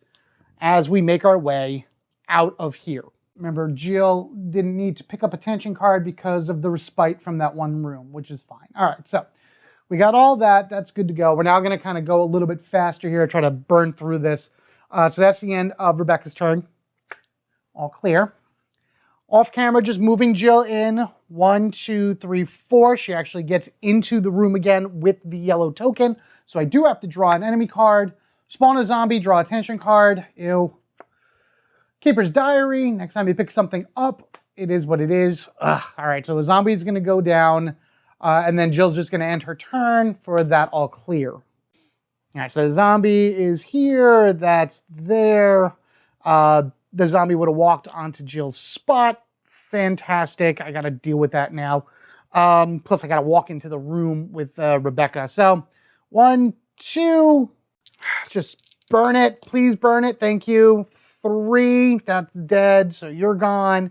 Speaker 2: as we make our way out of here. Remember, Jill didn't need to pick up a tension card because of the respite from that 1 room, which is fine. All right, so we got all that. That's good to go. We're now going to kind of go a little bit faster here, try to burn through this. So that's the end of Rebecca's turn. All clear. Off camera, just moving Jill in. 1, 2, 3, 4. She actually gets into the room again with the yellow token. So I do have to draw an enemy card. Spawn a zombie, draw a tension card. Ew. Keeper's Diary. Next time you pick something up, it is what it is. Ugh. All right, so the zombie is going to go down. And then Jill's just going to end her turn for that all clear. All right, so the zombie is here, that's there. The zombie would have walked onto Jill's spot. Fantastic, I gotta deal with that now. Plus I gotta walk into the room with Rebecca. So 1, 2, just burn it, please burn it, thank you. 3, that's dead, so you're gone.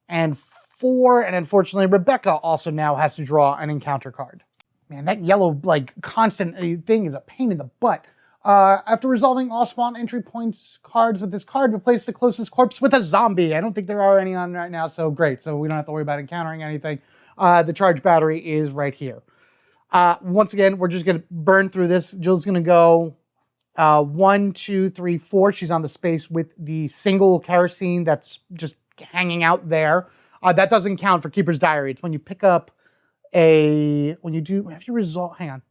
Speaker 2: And 4, and unfortunately Rebecca also now has to draw an encounter card. Man, that yellow, constant thing is a pain in the butt. After resolving all spawn entry points cards with this card, replace the closest corpse with a zombie. I don't think there are any on right now, so great. So we don't have to worry about encountering anything. The charge battery is right here. Once again, we're just going to burn through this. Jill's going to go 1, 2, 3, 4. She's on the space with the single kerosene that's just hanging out there. That doesn't count for Keeper's Diary. It's when you pick up when you do, have you resolve, hang on.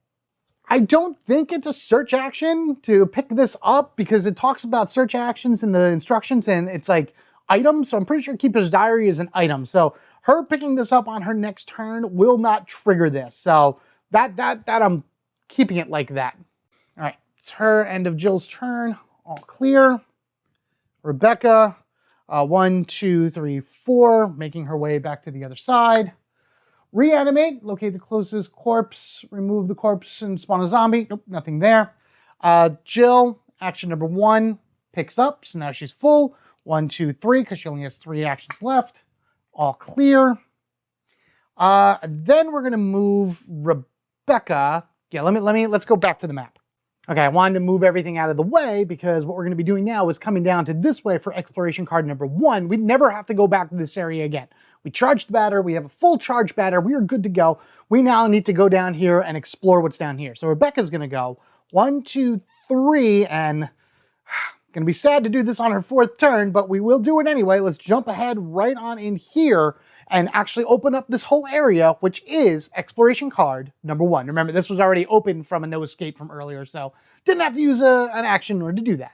Speaker 2: I don't think it's a search action to pick this up because it talks about search actions in the instructions and it's like item, so I'm pretty sure Keeper's Diary is an item. So her picking this up on her next turn will not trigger this. So that I'm keeping it like that. All right, it's her end of Jill's turn. All clear. Rebecca, 1, 2, 3, 4, making her way back to the other side. Reanimate, locate the closest corpse, remove the corpse and spawn a zombie. Nope, nothing there. Jill, action number 1, picks up, so now she's full. 1, 2, 3, because she only has 3 actions left. All clear. Then we're gonna move Rebecca. Yeah, let's go back to the map. Okay, I wanted to move everything out of the way because what we're gonna be doing now is coming down to this way for exploration card number 1. We never have to go back to this area again. We charged the batter, we have a full charge batter, we are good to go. We now need to go down here and explore what's down here. So Rebecca's gonna go 1, 2, 3, and gonna be sad to do this on her 4th turn, but we will do it anyway. Let's jump ahead right on in here and actually open up this whole area, which is exploration card number 1. Remember, this was already open from a no escape from earlier, so didn't have to use an action in order to do that.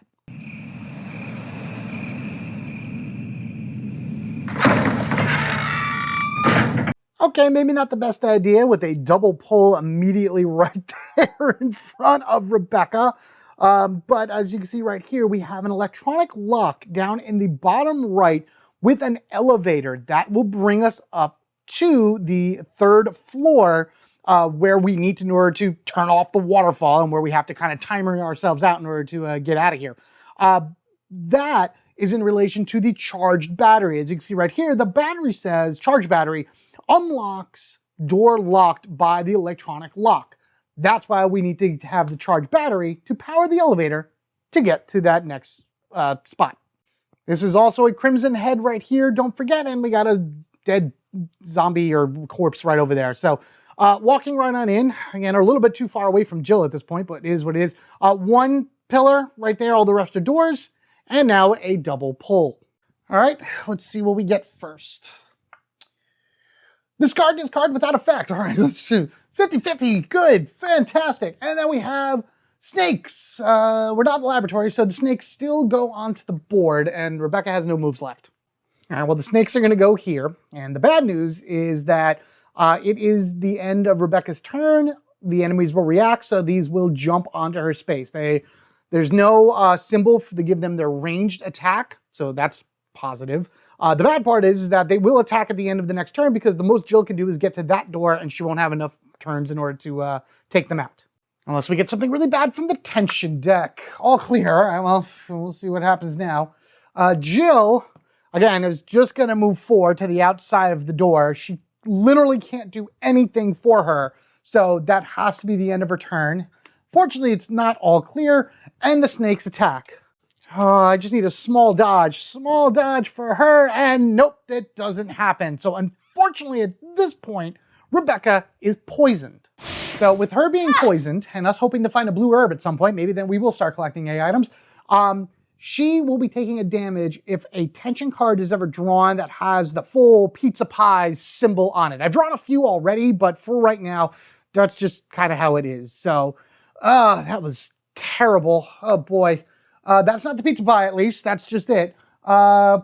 Speaker 2: Okay, maybe not the best idea with a double pull immediately right there in front of Rebecca. But as you can see right here, we have an electronic lock down in the bottom right with an elevator that will bring us up to the 3rd floor where we need to in order to turn off the waterfall and where we have to kind of timer ourselves out in order to get out of here. That is in relation to the charged battery. As you can see right here, the battery says charge battery unlocks door locked by the electronic lock. That's why we need to have the charged battery to power the elevator to get to that next spot. This is also a crimson head right here, don't forget, and we got a dead zombie or corpse right over there. So walking right on in, again, are a little bit too far away from Jill at this point, but it is what it is. 1 pillar right there, all the rest are doors, and now a double pull. All right, let's see what we get first. Discard this card without effect. All right, let's see. 50-50, good, fantastic. And then we have snakes. We're not in the laboratory, so the snakes still go onto the board, and Rebecca has no moves left. All right, well, the snakes are going to go here. And the bad news is that it is the end of Rebecca's turn. The enemies will react, so these will jump onto her space. There's no symbol to give them their ranged attack, so that's positive. The bad part is that they will attack at the end of the next turn because the most Jill can do is get to that door and she won't have enough turns in order to take them out. Unless we get something really bad from the tension deck. All clear. All right, well, we'll see what happens now. Jill, again, is just going to move forward to the outside of the door. She literally can't do anything for her, so that has to be the end of her turn. Fortunately, it's not all clear, and the snakes attack. I just need a small dodge for her, and nope, that doesn't happen. So unfortunately, at this point, Rebecca is poisoned. So with her being poisoned, and us hoping to find a blue herb at some point, maybe then we will start collecting A items, she will be taking a damage if a tension card is ever drawn that has the full pizza pie symbol on it. I've drawn a few already, but for right now, that's just kind of how it is. So, that was terrible. Oh boy. That's not the pizza pie, at least. That's just it.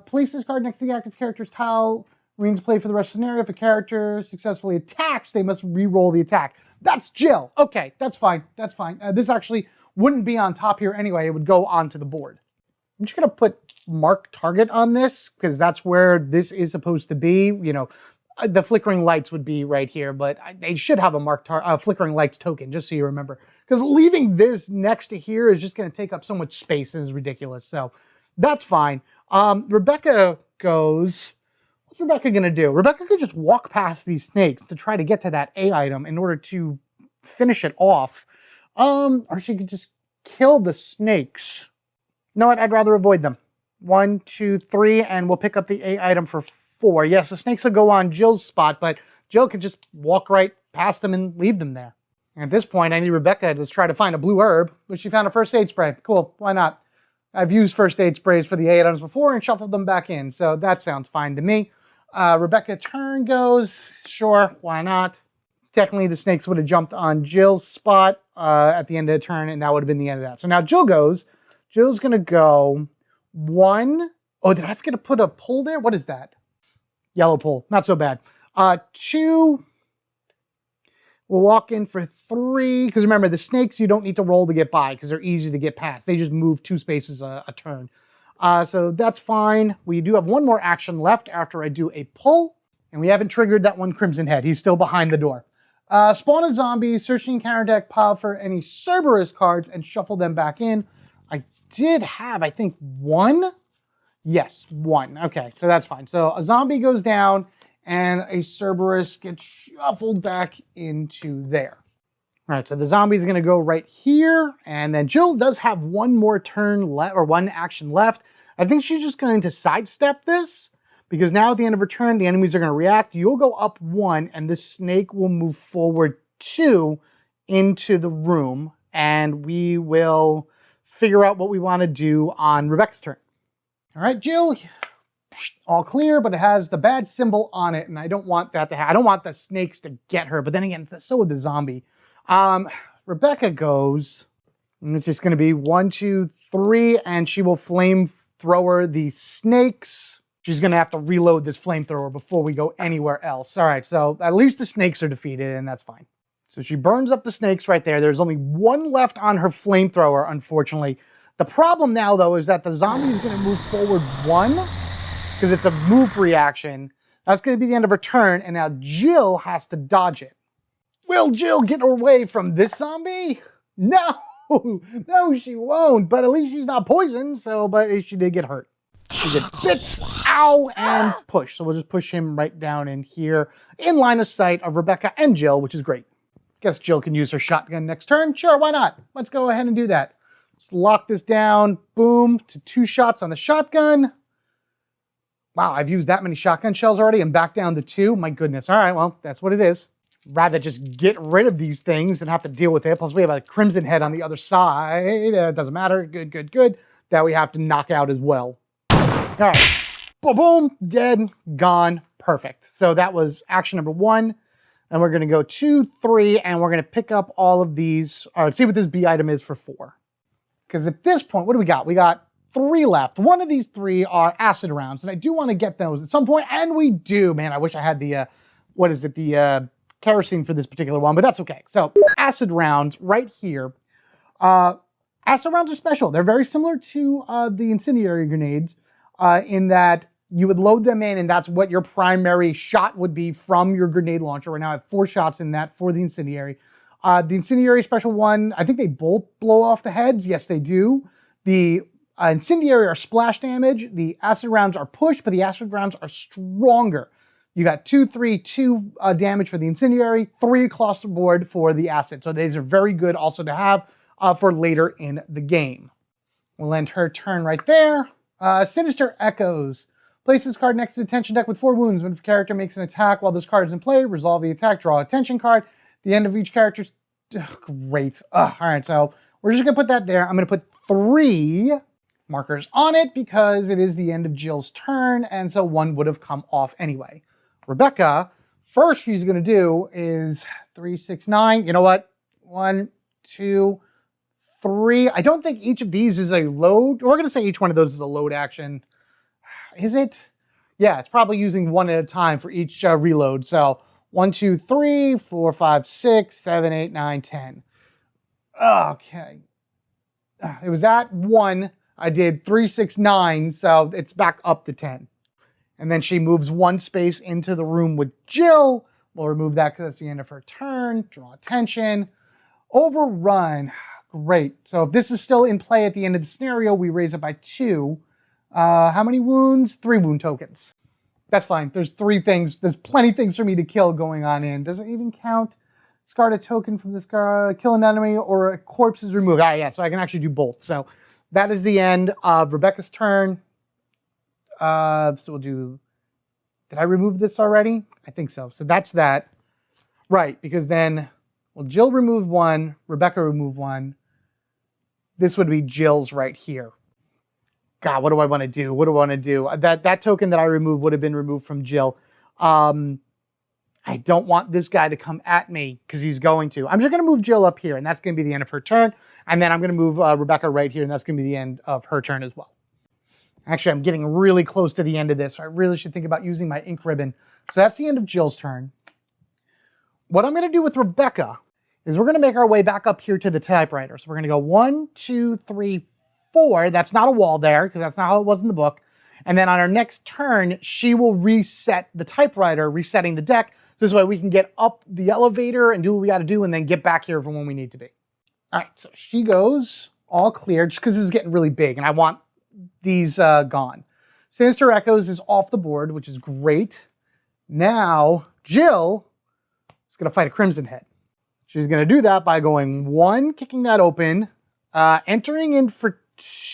Speaker 2: Place this card next to the active character's tile. Means play for the rest of the scenario. If a character successfully attacks, they must re-roll the attack. That's Jill. Okay, that's fine. That's fine. This actually wouldn't be on top here anyway. It would go onto the board. I'm just going to put mark target on this because that's where this is supposed to be. You know, the flickering lights would be right here, but they should have a flickering lights token, just so you remember. Because leaving this next to here is just going to take up so much space and is ridiculous. So that's fine. Rebecca goes... What's Rebecca going to do? Rebecca could just walk past these snakes to try to get to that A item in order to finish it off. Or she could just kill the snakes. You know what? I'd rather avoid them. 1, 2, 3, and we'll pick up the A item for 4. Yes, the snakes will go on Jill's spot, but Jill could just walk right past them and leave them there. And at this point, I need Rebecca to try to find a blue herb, but she found a first aid spray. Cool, why not? I've used first aid sprays for the A items before and shuffled them back in, so that sounds fine to me. Rebecca turn goes, sure, why not? Technically, the snakes would have jumped on Jill's spot at the end of the turn, and that would have been the end of that. So now Jill goes. Jill's going to go 1, Oh, did I forget to put a pull there? What is that? Yellow pull. Not so bad. 2. We'll walk in for 3. Because remember, the snakes you don't need to roll to get by because they're easy to get past. They just move 2 spaces a turn. So that's fine. We do have 1 more action left after I do a pull. And we haven't triggered that one Crimson Head. He's still behind the door. Spawn a zombie, search the encounter deck, pile for any Cerberus cards, and shuffle them back in. I did have, I think, 1. Yes, 1. Okay, so that's fine. So a zombie goes down, and a Cerberus gets shuffled back into there. All right, so the zombie's going to go right here, and then Jill does have 1 more turn left, or 1 action left. I think she's just going to sidestep this, because now at the end of her turn, the enemies are going to react. You'll go up 1, and this snake will move forward 2 into the room, and we will figure out what we want to do on Rebecca's turn. All right, Jill, all clear, but it has the bad symbol on it, and I don't want that to happen. I don't want the snakes to get her, but then again, so would the zombie. Rebecca goes, and it's just going to be 1, 2, 3, and she will flamethrower the snakes. She's going to have to reload this flamethrower before we go anywhere else. All right, so at least the snakes are defeated, and that's fine. So she burns up the snakes right there. There's only 1 left on her flamethrower, unfortunately. The problem now, though, is that the zombie is going to move forward 1 because it's a move reaction. That's going to be the end of her turn, and now Jill has to dodge it. Will Jill get away from this zombie? No, no, she won't, but at least she's not poisoned, but she did get hurt. She did bits, ow, and push. So we'll just push him right down in here in line of sight of Rebecca and Jill, which is great. Guess Jill can use her shotgun next turn. Sure, why not? Let's go ahead and do that. Let's lock this down, boom, to 2 shots on the shotgun. Wow, I've used that many shotgun shells already and back down to 2. My goodness. All right, well, that's what it is. Rather just get rid of these things than have to deal with it. Plus, we have a Crimson Head on the other side. It doesn't matter. Good, good, good. That we have to knock out as well. All right. Boom, boom, dead, gone, perfect. So that was action number 1. And we're going to go 2, 3, and we're going to pick up all of these. All right, see what this B item is for 4. Because at this point, what do we got? We got 3 left. 1 of these 3 are acid rounds, and I do want to get those at some point, and we do. Man, I wish I had the, the kerosene for this particular one, but that's okay. So acid rounds right here. Acid rounds are special. They're very similar to the incendiary grenades in that you would load them in, and that's what your primary shot would be from your grenade launcher. Right now I have 4 shots in that for the incendiary. The incendiary special one, I think they both blow off the heads. Yes, they do. The incendiary are splash damage. The acid rounds are push, but the acid rounds are stronger. You got 2, 3, 2 damage for the incendiary, 3 across the board for the acid. So these are very good also to have for later in the game. We'll end her turn right there. Sinister Echoes. Place this card next to the attention deck with 4 wounds. When a character makes an attack while this card is in play, resolve the attack, draw a attention card. The end of each character's... great. All right, so we're just going to put that there. I'm going to put 3 markers on it because it is the end of Jill's turn, and so 1 would have come off anyway. Rebecca, first she's going to do is 3, 6, 9. You know what? 1, 2, 3. I don't think each of these is a load. We're going to say each one of those is a load action. Is it? Yeah, it's probably using 1 at a time for each reload. So 1, 2, 3, 4, 5, 6, 7, 8, 9, 10. Okay. It was at 1. I did 3, 6, 9, so it's back up to 10. And then she moves 1 space into the room with Jill. We'll remove that because that's the end of her turn. Draw attention. Overrun. Great. So if this is still in play at the end of the scenario, we raise it by 2. How many wounds? 3 wound tokens. That's fine. There's 3 things. There's plenty of things for me to kill going on in. Does it even count? Discard a token from this card, kill an enemy, or a corpse is removed. Ah, yeah, so I can actually do both. So that is the end of Rebecca's turn. So we'll do... Did I remove this already? I think so. So that's that. Right, because then... Well, Jill removed 1. Rebecca removed 1. This would be Jill's right here. God, what do I want to do? What do I want to do? That token that I removed would have been removed from Jill. I don't want this guy to come at me because he's going to. I'm just going to move Jill up here, and that's going to be the end of her turn. And then I'm going to move Rebecca right here, and that's going to be the end of her turn as well. Actually, I'm getting really close to the end of this, so I really should think about using my ink ribbon. So that's the end of Jill's turn. What I'm going to do with Rebecca is we're going to make our way back up here to the typewriter. So we're going to go 1, 2, 3, 4. That's not a wall there, because that's not how it was in the book. And then on our next turn, she will reset the typewriter, resetting the deck. This way we can get up the elevator and do what we got to do and then get back here for when we need to be. All right, so she goes all clear, just because this is getting really big and I want these gone. Sinister Echoes is off the board, which is great. Now, Jill is going to fight a Crimson Head. She's going to do that by going 1, kicking that open, entering in for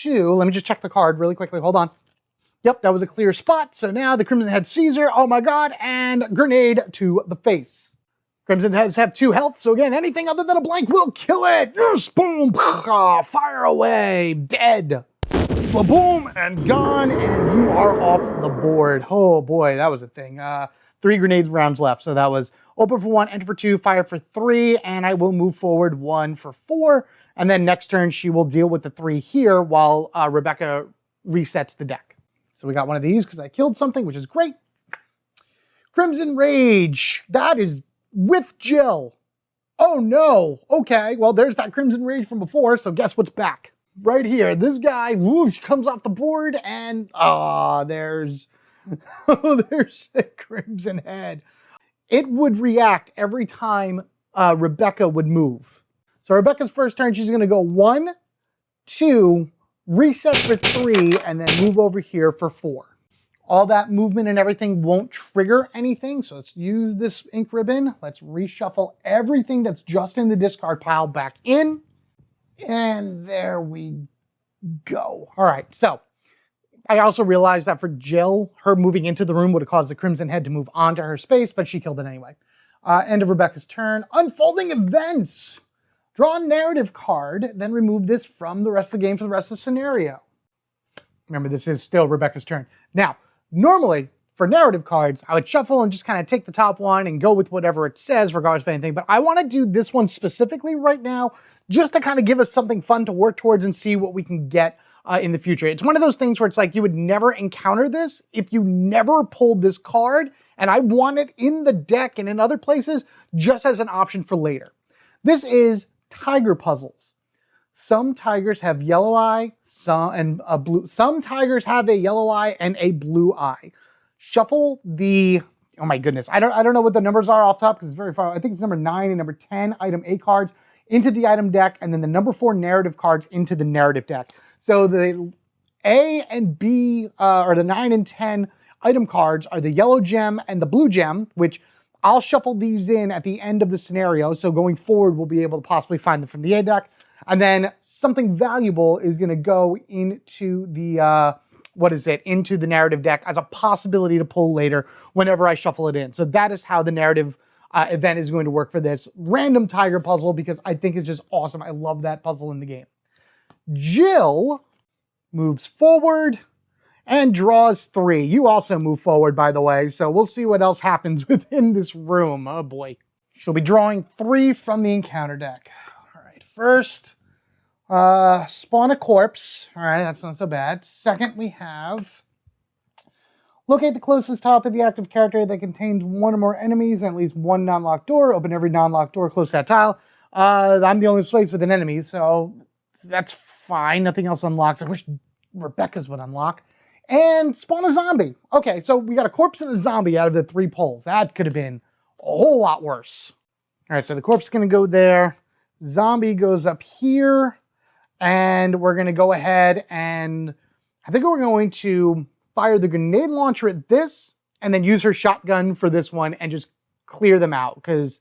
Speaker 2: 2. Let me just check the card really quickly. Hold on. Yep, that was a clear spot. So now the Crimson Head sees her. Oh my God. And grenade to the face. Crimson Heads have 2 health. So again, anything other than a blank will kill it. Yes, boom. Fire away. Dead. Boom, and gone. And you are off the board. Oh boy, that was a thing. 3 grenade rounds left. So that was open for 1, enter for 2, fire for 3. And I will move forward 1 for 4. And then next turn, she will deal with the 3 here while Rebecca resets the deck. So we got one of these because I killed something, which is great. Crimson Rage. That is with Jill. Oh no. Okay, well, there's that Crimson Rage from before, so guess what's back? Right here. This guy, whoosh, comes off the board, and there's a Crimson Head. It would react every time Rebecca would move. So Rebecca's first turn, she's going to go 1, 2, reset for 3, and then move over here for 4. All that movement and everything won't trigger anything, so let's use this ink ribbon. Let's reshuffle everything that's just in the discard pile back in. And there we go. All right, so I also realized that for Jill, her moving into the room would have caused the Crimson Head to move onto her space, but she killed it anyway. End of Rebecca's turn. Unfolding Events. Draw a narrative card, then remove this from the rest of the game for the rest of the scenario. Remember, this is still Rebecca's turn. Now, normally, for narrative cards, I would shuffle and just kind of take the top one and go with whatever it says, regardless of anything. But I want to do this one specifically right now, just to kind of give us something fun to work towards and see what we can get in the future. It's one of those things where it's like you would never encounter this if you never pulled this card, and I want it in the deck and in other places just as an option for later. This is tiger puzzles. Some tigers have yellow eye, some tigers have a yellow eye and a blue eye. Shuffle the, oh my goodness, I don't know what the numbers are off the top because it's very far. I think it's number 9 and number 10 item A cards into the item deck, and then the number 4 narrative cards into the narrative deck. So the A and B, or the 9 and 10 item cards are the yellow gem and the blue gem, which I'll shuffle these in at the end of the scenario. So going forward, we'll be able to possibly find them from the A deck. And then something valuable is going to go into the, into the narrative deck as a possibility to pull later whenever I shuffle it in. So that is how the narrative event is going to work for this random tiger puzzle, because I think it's just awesome. I love that puzzle in the game. Jill moves forward and draws 3. You also move forward, by the way, so we'll see what else happens within this room. Oh boy. She'll be drawing 3 from the encounter deck. All right, first, spawn a corpse. All right, that's not so bad. Second, we have locate the closest tile to the active character that contains 1 or more enemies and at least 1 non-locked door. Open every non-locked door close to that tile. I'm the only place with an enemy, so that's fine. Nothing else unlocks. I wish Rebecca's would unlock. And spawn a zombie. Okay, so we got a corpse and a zombie out of the 3 pulls. That could have been a whole lot worse. All right, so the corpse is going to go there. Zombie goes up here. And we're going to go ahead and I think we're going to fire the grenade launcher at this and then use her shotgun for this one and just clear them out, because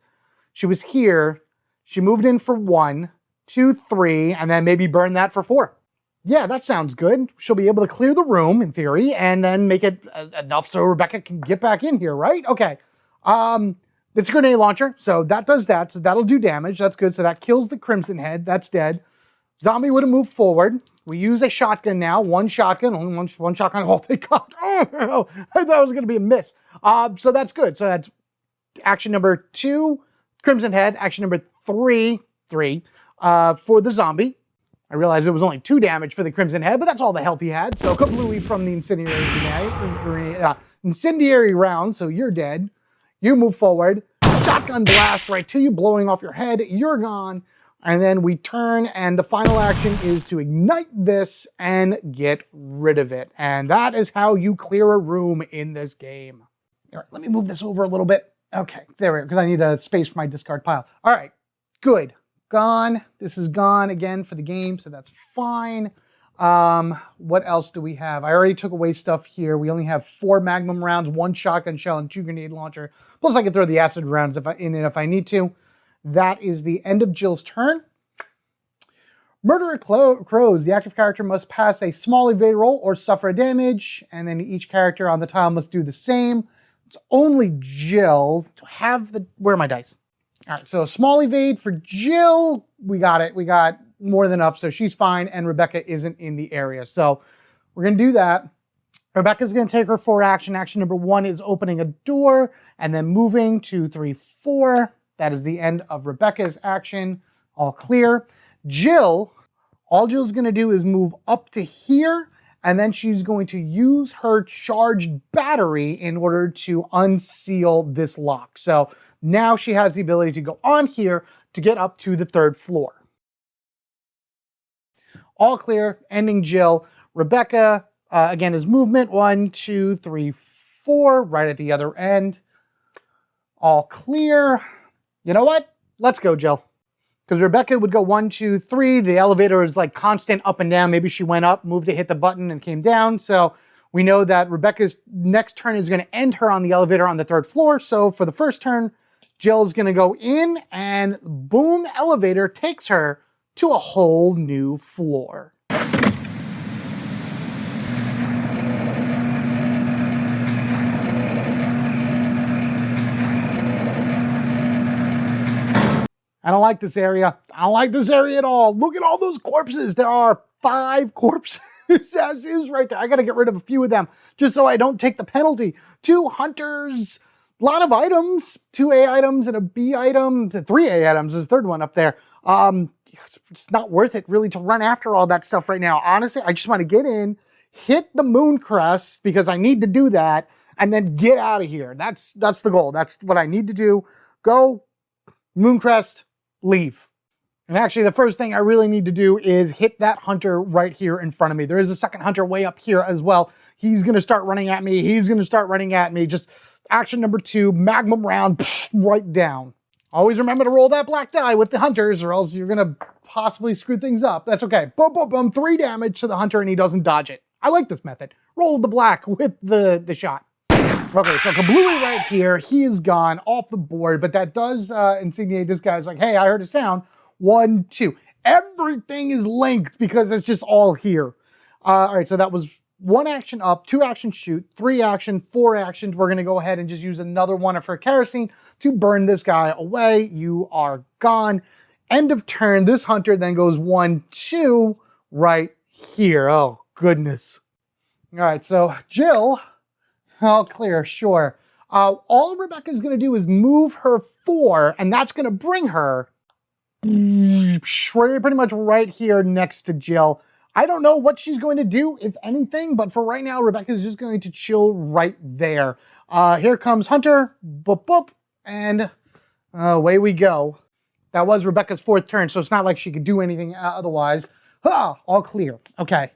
Speaker 2: she was here. She moved in for 1, 2, 3, and then maybe burn that for 4. Yeah, that sounds good. She'll be able to clear the room, in theory, and then make it enough so Rebecca can get back in here, right? Okay. It's a grenade launcher, so that does that. So that'll do damage. That's good. So that kills the Crimson Head. That's dead. Zombie would have moved forward. We use a shotgun now. 1 shotgun. Only one shotgun. Oh, thank God. Oh, I thought it was going to be a miss. So that's good. So that's action number 2, Crimson Head. Action number 3 for the zombie. I realized it was only 2 damage for the Crimson Head, but that's all the health he had. So kablooey from the incendiary round, so you're dead. You move forward. Shotgun blast right to you, blowing off your head. You're gone. And then we turn, and the final action is to ignite this and get rid of it. And that is how you clear a room in this game. All right, let me move this over a little bit. Okay, there we go, because I need a space for my discard pile. All right, good. Gone. This is gone again for the game, so that's fine. What else do we have? I already took away stuff here. We only have 4 magnum rounds, 1 shotgun shell, and 2 grenade launcher. Plus I can throw the acid rounds if I need to. That is the end of Jill's turn. Murderer Crows. The active character must pass a small evade roll or suffer damage, and then each character on the tile must do the same. It's only Jill to have the... Where are my dice? All right, so a small evade for Jill. We got it. We got more than enough, so she's fine, and Rebecca isn't in the area. So we're going to do that. Rebecca's going to take her 4 action. Action number 1 is opening a door and then moving 2, 3, 4. That is the end of Rebecca's action. All clear. Jill, all Jill's going to do is move up to here, and then she's going to use her charged battery in order to unseal this lock. So now she has the ability to go on here to get up to the 3rd floor. All clear, ending Jill. Rebecca, again, is movement 1, 2, 3, 4, right at the other end. All clear. You know what? Let's go, Jill. Because Rebecca would go 1, 2, 3. The elevator is like constant up and down. Maybe she went up, moved to hit the button, and came down. So we know that Rebecca's next turn is going to end her on the elevator on the 3rd floor. So for the first turn, Jill's going to go in, and boom, the elevator takes her to a whole new floor. I don't like this area. I don't like this area at all. Look at all those corpses. There are 5 corpses as is right there. I got to get rid of a few of them just so I don't take the penalty. 2 hunters, a lot of items, 2 A items and a B item, 3 A items. There's a 3rd one up there. It's not worth it really to run after all that stuff right now. Honestly, I just want to get in, hit the moon crest because I need to do that, and then get out of here. That's the goal. That's what I need to do. Go, moon crest, leave. And actually, the first thing I really need to do is hit that hunter right here in front of me. There is a 2nd hunter way up here as well. He's going to start running at me. He's going to start running at me. Just action number 2, magnum round, right down. Always remember to roll that black die with the hunters or else you're going to possibly screw things up. That's okay. Boom, boom, boom. 3 damage to the hunter and he doesn't dodge it. I like this method. Roll the black with the shot. Okay, so kablooey right here. He is gone off the board, but that does insinuate this guy's like, hey, I heard a sound. 1, 2. Everything is linked because it's just all here. All right, so that was 1 action up, 2 action shoot, 3 action, 4 actions. We're going to go ahead and just use another one of her kerosene to burn this guy away. You are gone. End of turn. This hunter then goes 1, 2 right here. Oh, goodness. All right, so Jill, all clear, sure. All Rebecca's going to do is move her 4, and that's going to bring her pretty much right here next to Jill. I don't know what she's going to do, if anything, but for right now, Rebecca's just going to chill right there. Here comes Hunter, boop, boop, and away we go. That was Rebecca's 4th turn, so it's not like she could do anything otherwise. All clear. Okay.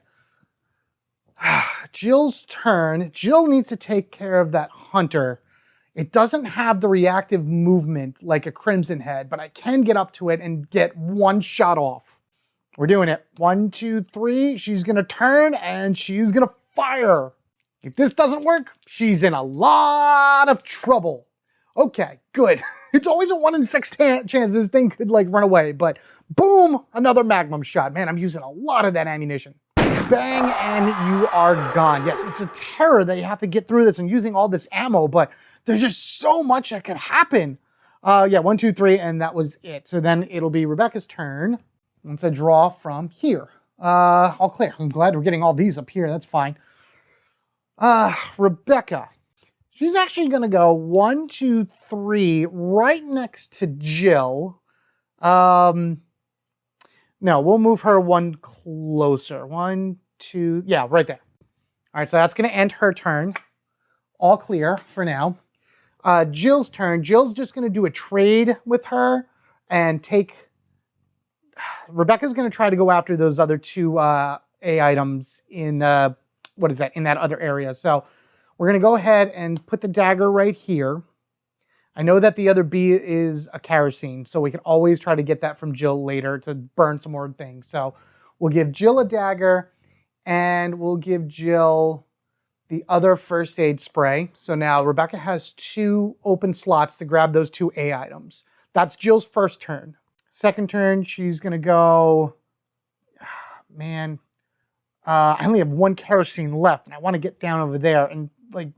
Speaker 2: Jill's turn. Jill needs to take care of that Hunter. It doesn't have the reactive movement like a Crimson Head, but I can get up to it and get 1 shot off. We're doing it. 1, 2, 3. She's going to turn and she's going to fire. If this doesn't work, she's in a lot of trouble. Okay, good. It's always a 1 in 6 chance this thing could like run away, but boom, another magnum shot. Man, I'm using a lot of that ammunition. Bang, and you are gone. Yes, it's a terror that you have to get through this and using all this ammo, but there's just so much that could happen. Yeah, 1, 2, 3, and that was it. So then it'll be Rebecca's turn. Let's draw from here. All clear. I'm glad we're getting all these up here. That's fine. Rebecca. She's actually going to go 1, 2, 3 right next to Jill. No, we'll move her one closer. 1, 2, yeah, right there. All right, so that's going to end her turn. All clear for now. Jill's turn. Jill's just going to do a trade with her and take... Rebecca's going to try to go after those other 2 A items in, what is that, in that other area. So we're going to go ahead and put the dagger right here. I know that the other B is a kerosene, so we can always try to get that from Jill later to burn some more things. So we'll give Jill a dagger, and we'll give Jill the other first aid spray. So now Rebecca has 2 open slots to grab those 2 A items. That's Jill's first turn. Second turn, she's going to go... Man, I only have 1 kerosene left, and I want to get down over there and like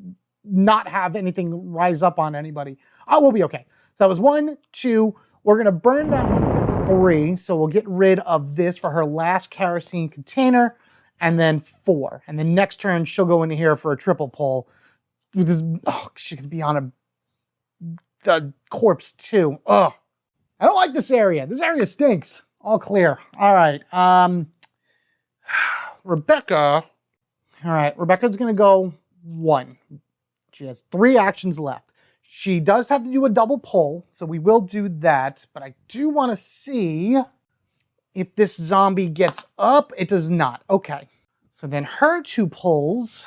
Speaker 2: not have anything rise up on anybody. Oh, we'll be okay. So that was 1, 2. We're going to burn that one for 3. So we'll get rid of this for her last kerosene container. And then 4. And then next turn, she'll go into here for a triple pull. With this, oh, she can be on a corpse too. Ugh. I don't like this area. This area stinks. All clear. All right. Rebecca. All right. Rebecca's going to go 1. She has 3 actions left. She does have to do a double pull, so we will do that. But I do want to see if this zombie gets up. It does not. Okay. So then her 2 pulls.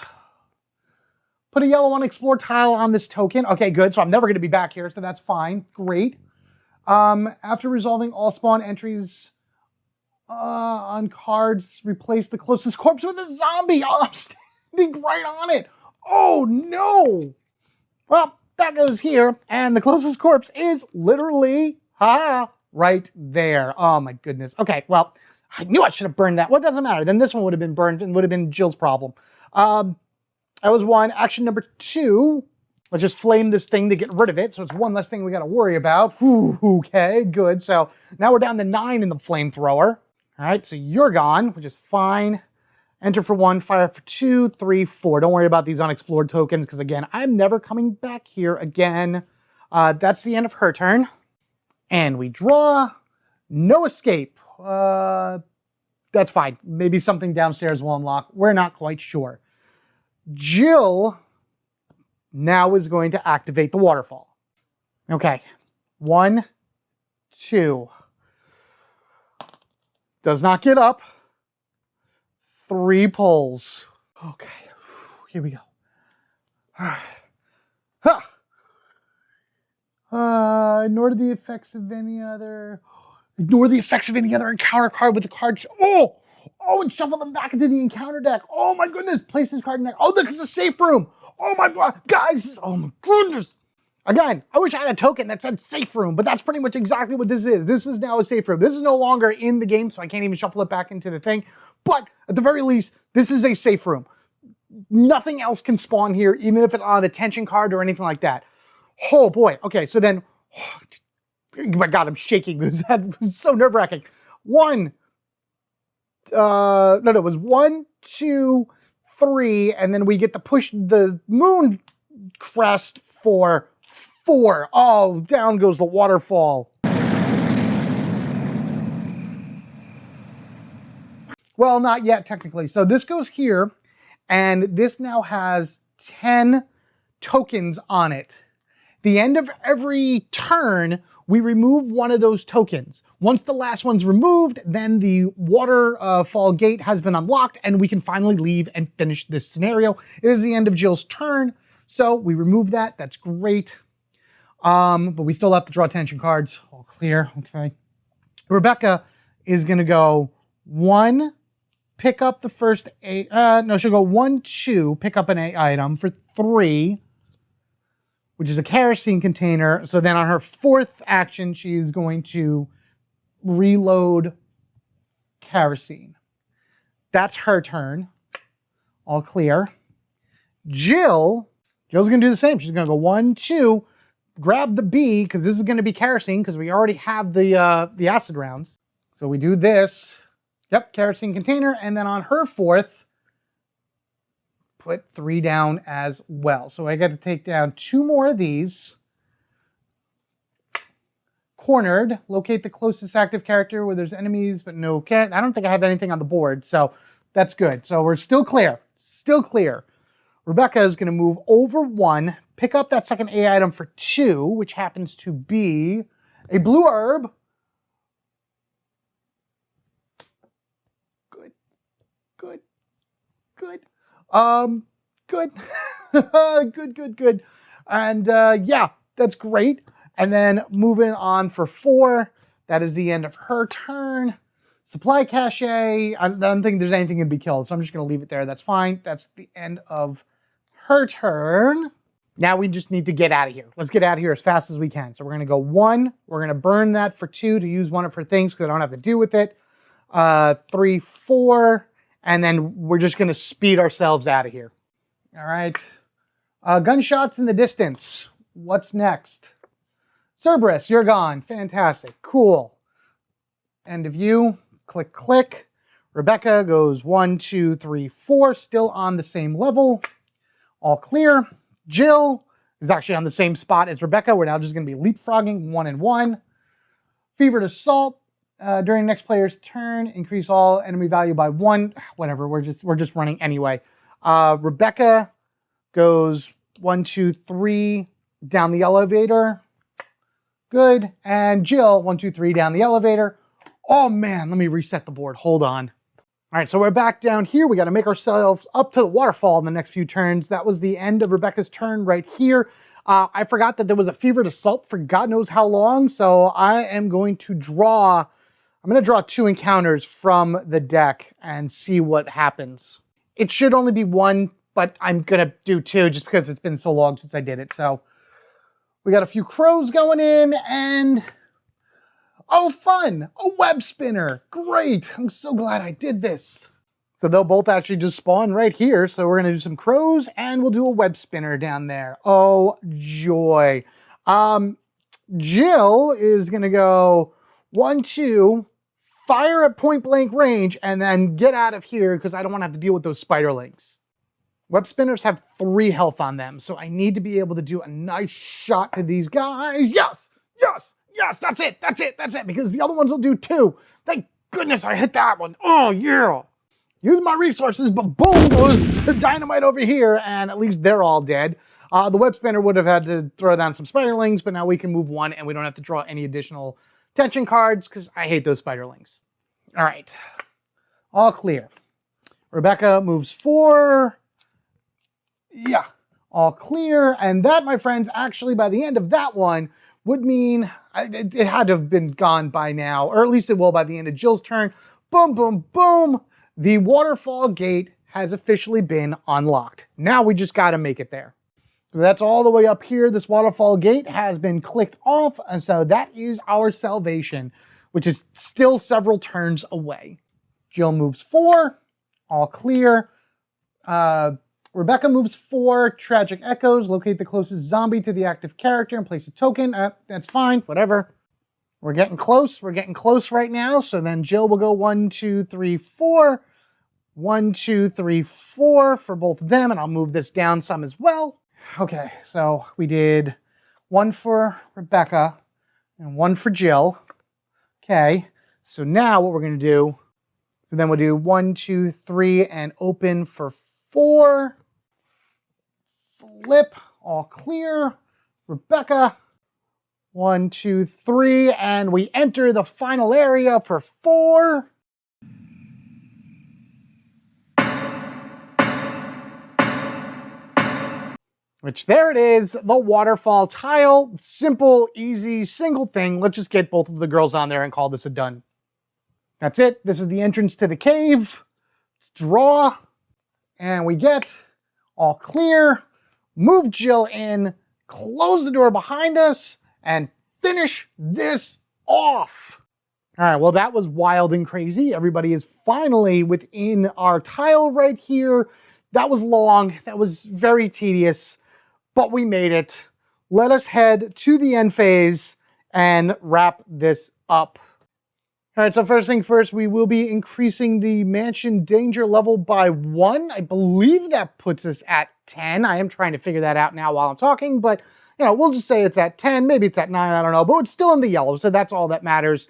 Speaker 2: Put a yellow unexplored tile on this token. Okay, good. So I'm never going to be back here, so that's fine. Great. After resolving all spawn entries on cards, replace the closest corpse with a zombie. Oh, I'm standing right on it. Oh, no. Well, that goes here, and the closest corpse is literally, right there. Oh, my goodness. Okay, well, I knew I should have burned that. Well, it doesn't matter. Then this one would have been burned and would have been Jill's problem. That was 1. Action number 2. Let's just flame this thing to get rid of it. So it's 1 less thing we got to worry about. Whew, okay, good. So now we're down to 9 in the flamethrower. All right, so you're gone, which is fine. Enter for 1, fire for 2, 3, 4. Don't worry about these unexplored tokens because, again, I'm never coming back here again. That's the end of her turn. And we draw. No escape. That's fine. Maybe something downstairs will unlock. We're not quite sure. Jill now is going to activate the waterfall. Okay. 1, 2. Does not get up. 3 pulls. Okay. Here we go. All right. Ignore the effects of any other... Ignore the effects of any other encounter card with the card... Oh, and shuffle them back into the encounter deck. Oh my goodness. Place this card in there. Oh, this is a safe room. Oh my god. Guys, oh my goodness. Again, I wish I had a token that said safe room, but that's pretty much exactly what this is. This is now a safe room. This is no longer in the game, so I can't even shuffle it back into the thing. But at the very least, this is a safe room. Nothing else can spawn here, even if it's on a tension card or anything like that. Oh boy. Okay, so then, oh my god, I'm shaking. That was so nerve-wracking. 1, no, it was 1, 2, 3, and then we get to push the moon crest for 4. Oh, down goes the waterfall. Well, not yet, technically. So this goes here, and this now has 10 tokens on it. The end of every turn, we remove one of those tokens. Once the last one's removed, then the waterfall gate has been unlocked, and we can finally leave and finish this scenario. It is the end of Jill's turn, so we remove that. That's great. But we still have to draw tension cards. All clear. Okay. Rebecca is going to go 1, pick up the first A. No, she'll go 1, 2, pick up an A item for 3, which is a kerosene container. So then on her 4th action, she's going to reload kerosene. That's her turn. All clear. Jill's going to do the same. She's going to go 1, 2, grab the B, because this is going to be kerosene, because we already have the acid rounds. So we do this. Yep, kerosene container. And then on her 4th, put 3 down as well. So I got to take down 2 more of these. cornered. Locate the closest active character where there's enemies, but no cat. I don't think I have anything on the board, so that's good. So we're still clear. Still clear. Rebecca is going to move over 1, pick up that second A item for 2, which happens to be a blue herb. Good. Good. Good. Good. Good. And yeah, that's great. And then moving on for 4, that is the end of her turn. Supply cache, I don't think there's anything to be killed, so I'm just going to leave it there. That's fine. That's the end of her turn. Now we just need to get out of here. Let's get out of here as fast as we can. So we're going to go 1. We're going to burn that for 2 to use one of her things because I don't have to deal with it. 3, 4. And then we're just going to speed ourselves out of here. All right. Gunshots in the distance. What's next? Cerberus, you're gone. Fantastic. Cool. End of you. Click, click. Rebecca goes 1, 2, 3, 4. Still on the same level. All clear. Jill is actually on the same spot as Rebecca. We're now just going to be leapfrogging 1 and 1. Fevered Assault. During next player's turn, increase all enemy value by 1. Whatever, we're just running anyway. Rebecca goes 1, 2, 3 down the elevator. Good. And Jill, 1, 2, 3 down the elevator. Oh man, let me reset the board. Hold on. All right, so we're back down here. We got to make ourselves up to the waterfall in the next few turns. That was the end of Rebecca's turn right here. I forgot that there was a fevered assault for God knows how long, so I am going to draw... I'm going to draw 2 encounters from the deck and see what happens. It should only be 1, but I'm going to do 2 just because it's been so long since I did it. So we got a few crows going in and... oh, fun! A web spinner! Great! I'm so glad I did this. So they'll both actually just spawn right here. So we're going to do some crows and we'll do a web spinner down there. Oh, joy. Jill is going to go 1, 2, fire at point blank range, and then get out of here because I don't want to have to deal with those spiderlings. Web spinners have 3 health on them, so I need to be able to do a nice shot to these guys. Yes! Yes! Yes! That's it! That's it! That's it! Because the other ones will do 2. Thank goodness I hit that one. Oh, yeah! Use my resources, but boom goes the dynamite over here, and at least they're all dead. The web spinner would have had to throw down some spiderlings, but now we can move 1, and we don't have to draw any additional tension cards, because I hate those spiderlings. All right. All clear. Rebecca moves 4. Yeah. All clear. And that, my friends, actually, by the end of that one, would mean it had to have been gone by now, or at least it will by the end of Jill's turn. Boom, boom, boom. The waterfall gate has officially been unlocked. Now we just got to make it there. So that's all the way up here. This waterfall gate has been clicked off, and so that is our salvation, which is still several turns away. Jill moves 4, all clear. Rebecca moves 4, Tragic Echoes, locate the closest zombie to the active character and place a token. That's fine, whatever. We're getting close right now, so then Jill will go 1, 2, 3, 4. 1, 2, 3, 4 for both of them, and I'll move this down some as well. Okay, so we did 1 for Rebecca and 1 for Jill. Okay, so now what we're going to do, so then we'll do 1, 2, 3 and open for 4. Flip, all clear. Rebecca, 1, 2, 3, and we enter the final area for 4. Which, there it is, the waterfall tile. Simple, easy, single thing. Let's just get both of the girls on there and call this a done. That's it. This is the entrance to the cave. Let's draw. And we get all clear. Move Jill in. Close the door behind us. And finish this off. All right, well, that was wild and crazy. Everybody is finally within our tile right here. That was long. That was very tedious. But we made it. Let us head to the end phase and wrap this up. All right, so first thing first, we will be increasing the mansion danger level by 1. I believe that puts us at 10. I am trying to figure that out now while I'm talking, but we'll just say it's at 10, maybe it's at 9, I don't know, but it's still in the yellow, so that's all that matters.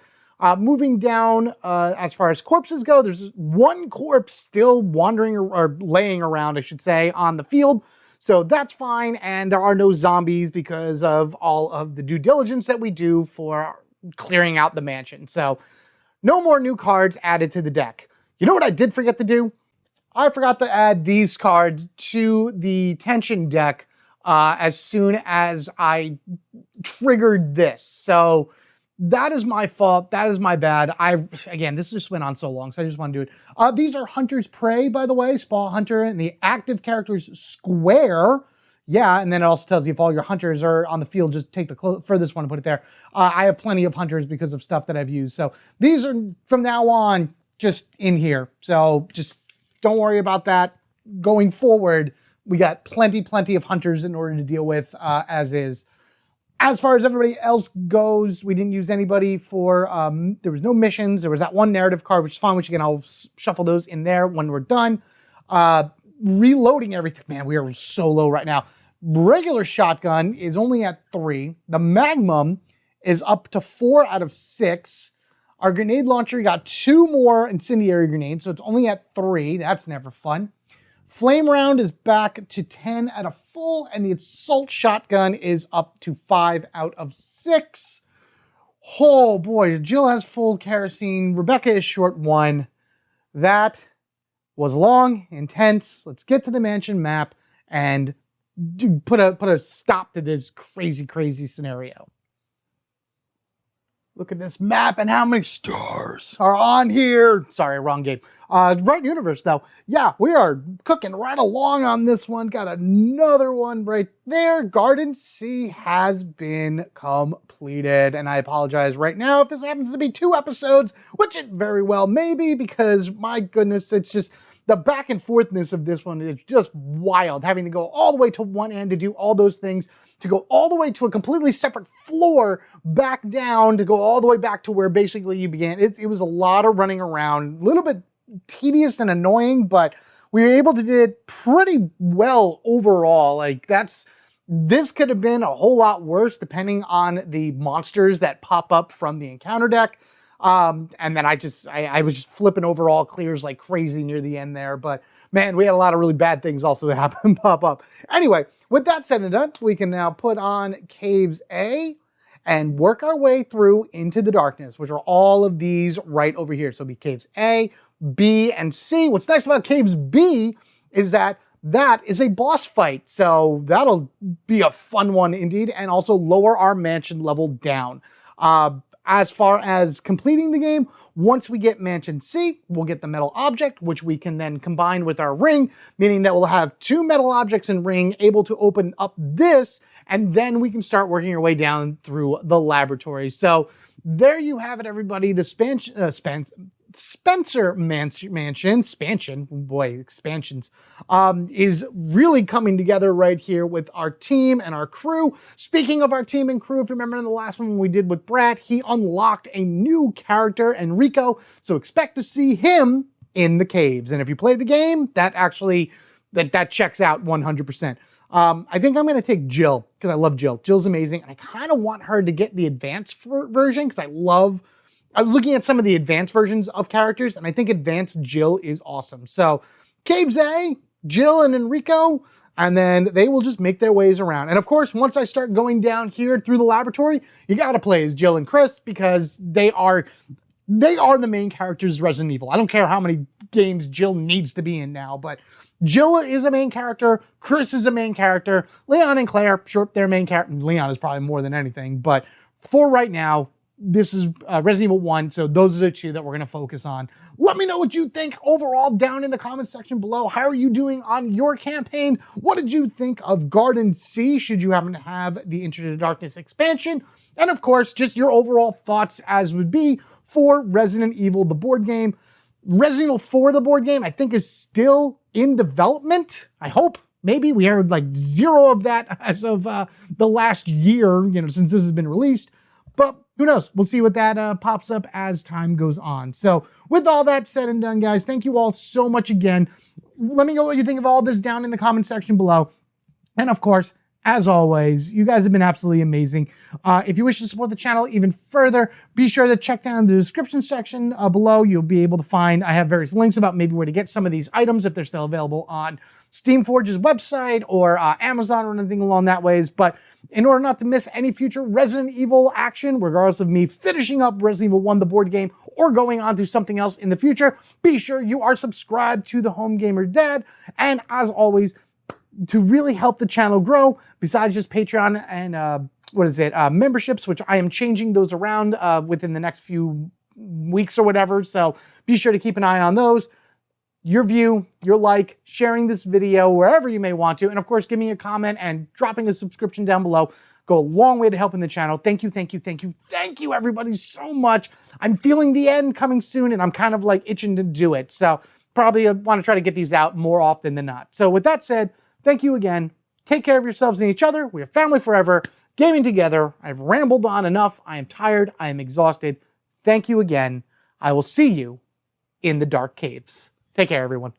Speaker 2: Moving down, as far as corpses go, there's one corpse still wandering or laying around, I should say, on the field. So that's fine, and there are no zombies because of all of the due diligence that we do for clearing out the mansion. So no more new cards added to the deck. You know what I did forget to do? I forgot to add these cards to the tension deck as soon as I triggered this. So that is my fault. That is my bad. Again, this just went on so long, so I just want to do it. These are Hunter's Prey, by the way, Spa Hunter, and the active character's square. Yeah, and then it also tells you if all your hunters are on the field, just take the furthest one and put it there. I have plenty of hunters because of stuff that I've used. So these are, from now on, just in here. So just don't worry about that. Going forward, we got plenty of hunters in order to deal with as is. As far as everybody else goes, we didn't use anybody for, there was no missions. There was that one narrative card, which is fine, which again, I'll shuffle those in there when we're done. Reloading everything. Man, we are so low right now. Regular shotgun is only at 3. The Magnum is up to 4 out of 6. Our grenade launcher got 2 more incendiary grenades, so it's only at 3. That's never fun. Flame round is back to 10 out of full, and the assault shotgun is up to 5 out of 6. Oh boy, Jill has full kerosene. Rebecca is short 1. That was long, intense. Let's get to the mansion map and put a stop to this crazy scenario. Look at this map and how many stars are on here. Sorry, wrong game. Right universe, though. Yeah, we are cooking right along on this one. Got another one right there. Garden C has been completed. And I apologize right now if this happens to be 2 episodes, which it very well may be, because my goodness, it's just the back and forthness of this one is just wild. Having to go all the way to one end to do all those things, to go all the way to a completely separate floor, back down, to go all the way back to where basically you began. It was a lot of running around, a little bit tedious and annoying, but we were able to do it pretty well overall. This could have been a whole lot worse depending on the monsters that pop up from the encounter deck. And then I was just flipping overall clears like crazy near the end there. But man, we had a lot of really bad things also that happen pop up. Anyway, with that said and done, we can now put on Caves A and work our way through into the darkness, which are all of these right over here. So it'll be Caves A, B, and C. What's nice about Caves B is that is a boss fight. So that'll be a fun one indeed, and also lower our mansion level down. As far as completing the game, once we get Mansion C, we'll get the metal object, which we can then combine with our ring, meaning that we'll have 2 metal objects in ring able to open up this, and then we can start working our way down through the laboratory. So there you have it, everybody. The Spencer Mansion, expansions, is really coming together right here with our team and our crew. Speaking of our team and crew, if you remember in the last one we did with Brad, he unlocked a new character, Enrico, so expect to see him in the caves. And if you play the game, that checks out 100%. I think I'm going to take Jill, because I love Jill. Jill's amazing, and I kind of want her to get the advanced version, because I was looking at some of the advanced versions of characters, and I think advanced Jill is awesome. So, Caves A, Jill and Enrico, and then they will just make their ways around. And of course, once I start going down here through the laboratory, you gotta play as Jill and Chris, because they are the main characters of Resident Evil. I don't care how many games Jill needs to be in now, but Jill is a main character, Chris is a main character, Leon and Claire, sure, they're main character. Leon is probably more than anything, but for right now, this is Resident Evil 1, so those are the 2 that we're going to focus on. Let me know what you think overall down in the comment section below. How are you doing on your campaign? What did you think of Garden C, should you happen to have the Into the Darkness expansion? And of course, just your overall thoughts as would be for Resident Evil, the board game. Resident Evil 4, the board game, I think is still in development, I hope. Maybe we heard like 0 of that as of the last year, since this has been released. But who knows? We'll see what that pops up as time goes on. So with all that said and done, guys, thank you all so much again. Let me know what you think of all this down in the comment section below. And of course, As always, you guys have been absolutely amazing. If you wish to support the channel even further, be sure to check down the description section below. You'll be able to find, I have various links about maybe where to get some of these items if they're still available on Steamforge's website or Amazon or anything along that ways. But in order not to miss any future Resident Evil action, regardless of me finishing up Resident Evil 1, the board game, or going on to something else in the future, be sure you are subscribed to the Home Gamer Dad. And as always, to really help the channel grow, besides just Patreon and memberships, which I am changing those around within the next few weeks or whatever. So be sure to keep an eye on those. Your view, your like, sharing this video wherever you may want to, and of course, give me a comment and dropping a subscription down below go a long way to helping the channel. Thank you, thank you, thank you, thank you, everybody, so much. I'm feeling the end coming soon, and I'm kind of like itching to do it. So probably want to try to get these out more often than not. So with that said, thank you again. Take care of yourselves and each other. We are family forever, gaming together. I've rambled on enough. I am tired. I am exhausted. Thank you again. I will see you in the dark caves. Take care, everyone.